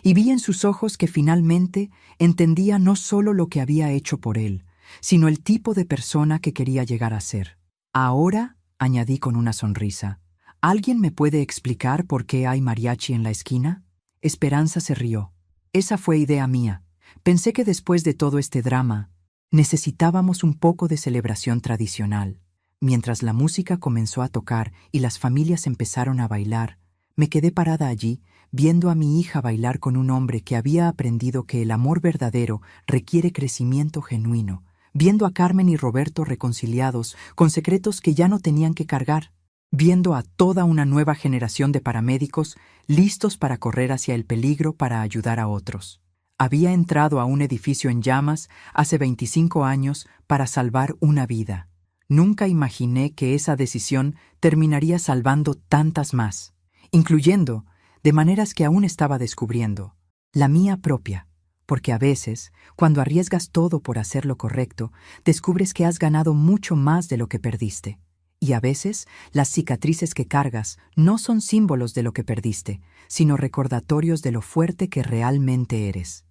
y vi en sus ojos que finalmente entendía no solo lo que había hecho por él, sino el tipo de persona que quería llegar a ser. «Ahora», añadí con una sonrisa, «¿alguien me puede explicar por qué hay mariachi en la esquina?». Esperanza se rió. «Esa fue idea mía. Pensé que después de todo este drama, Necesitábamos un poco de celebración tradicional. Mientras la música comenzó a tocar y las familias empezaron a bailar, me quedé parada allí, viendo a mi hija bailar con un hombre que había aprendido que el amor verdadero requiere crecimiento genuino, viendo a Carmen y Roberto reconciliados, con secretos que ya no tenían que cargar, viendo a toda una nueva generación de paramédicos listos para correr hacia el peligro para ayudar a otros. Había entrado a un edificio en llamas hace 25 años para salvar una vida. Nunca imaginé que esa decisión terminaría salvando tantas más, incluyendo, de maneras que aún estaba descubriendo, la mía propia, porque a veces, cuando arriesgas todo por hacer lo correcto, descubres que has ganado mucho más de lo que perdiste. Y a veces, las cicatrices que cargas no son símbolos de lo que perdiste, sino recordatorios de lo fuerte que realmente eres.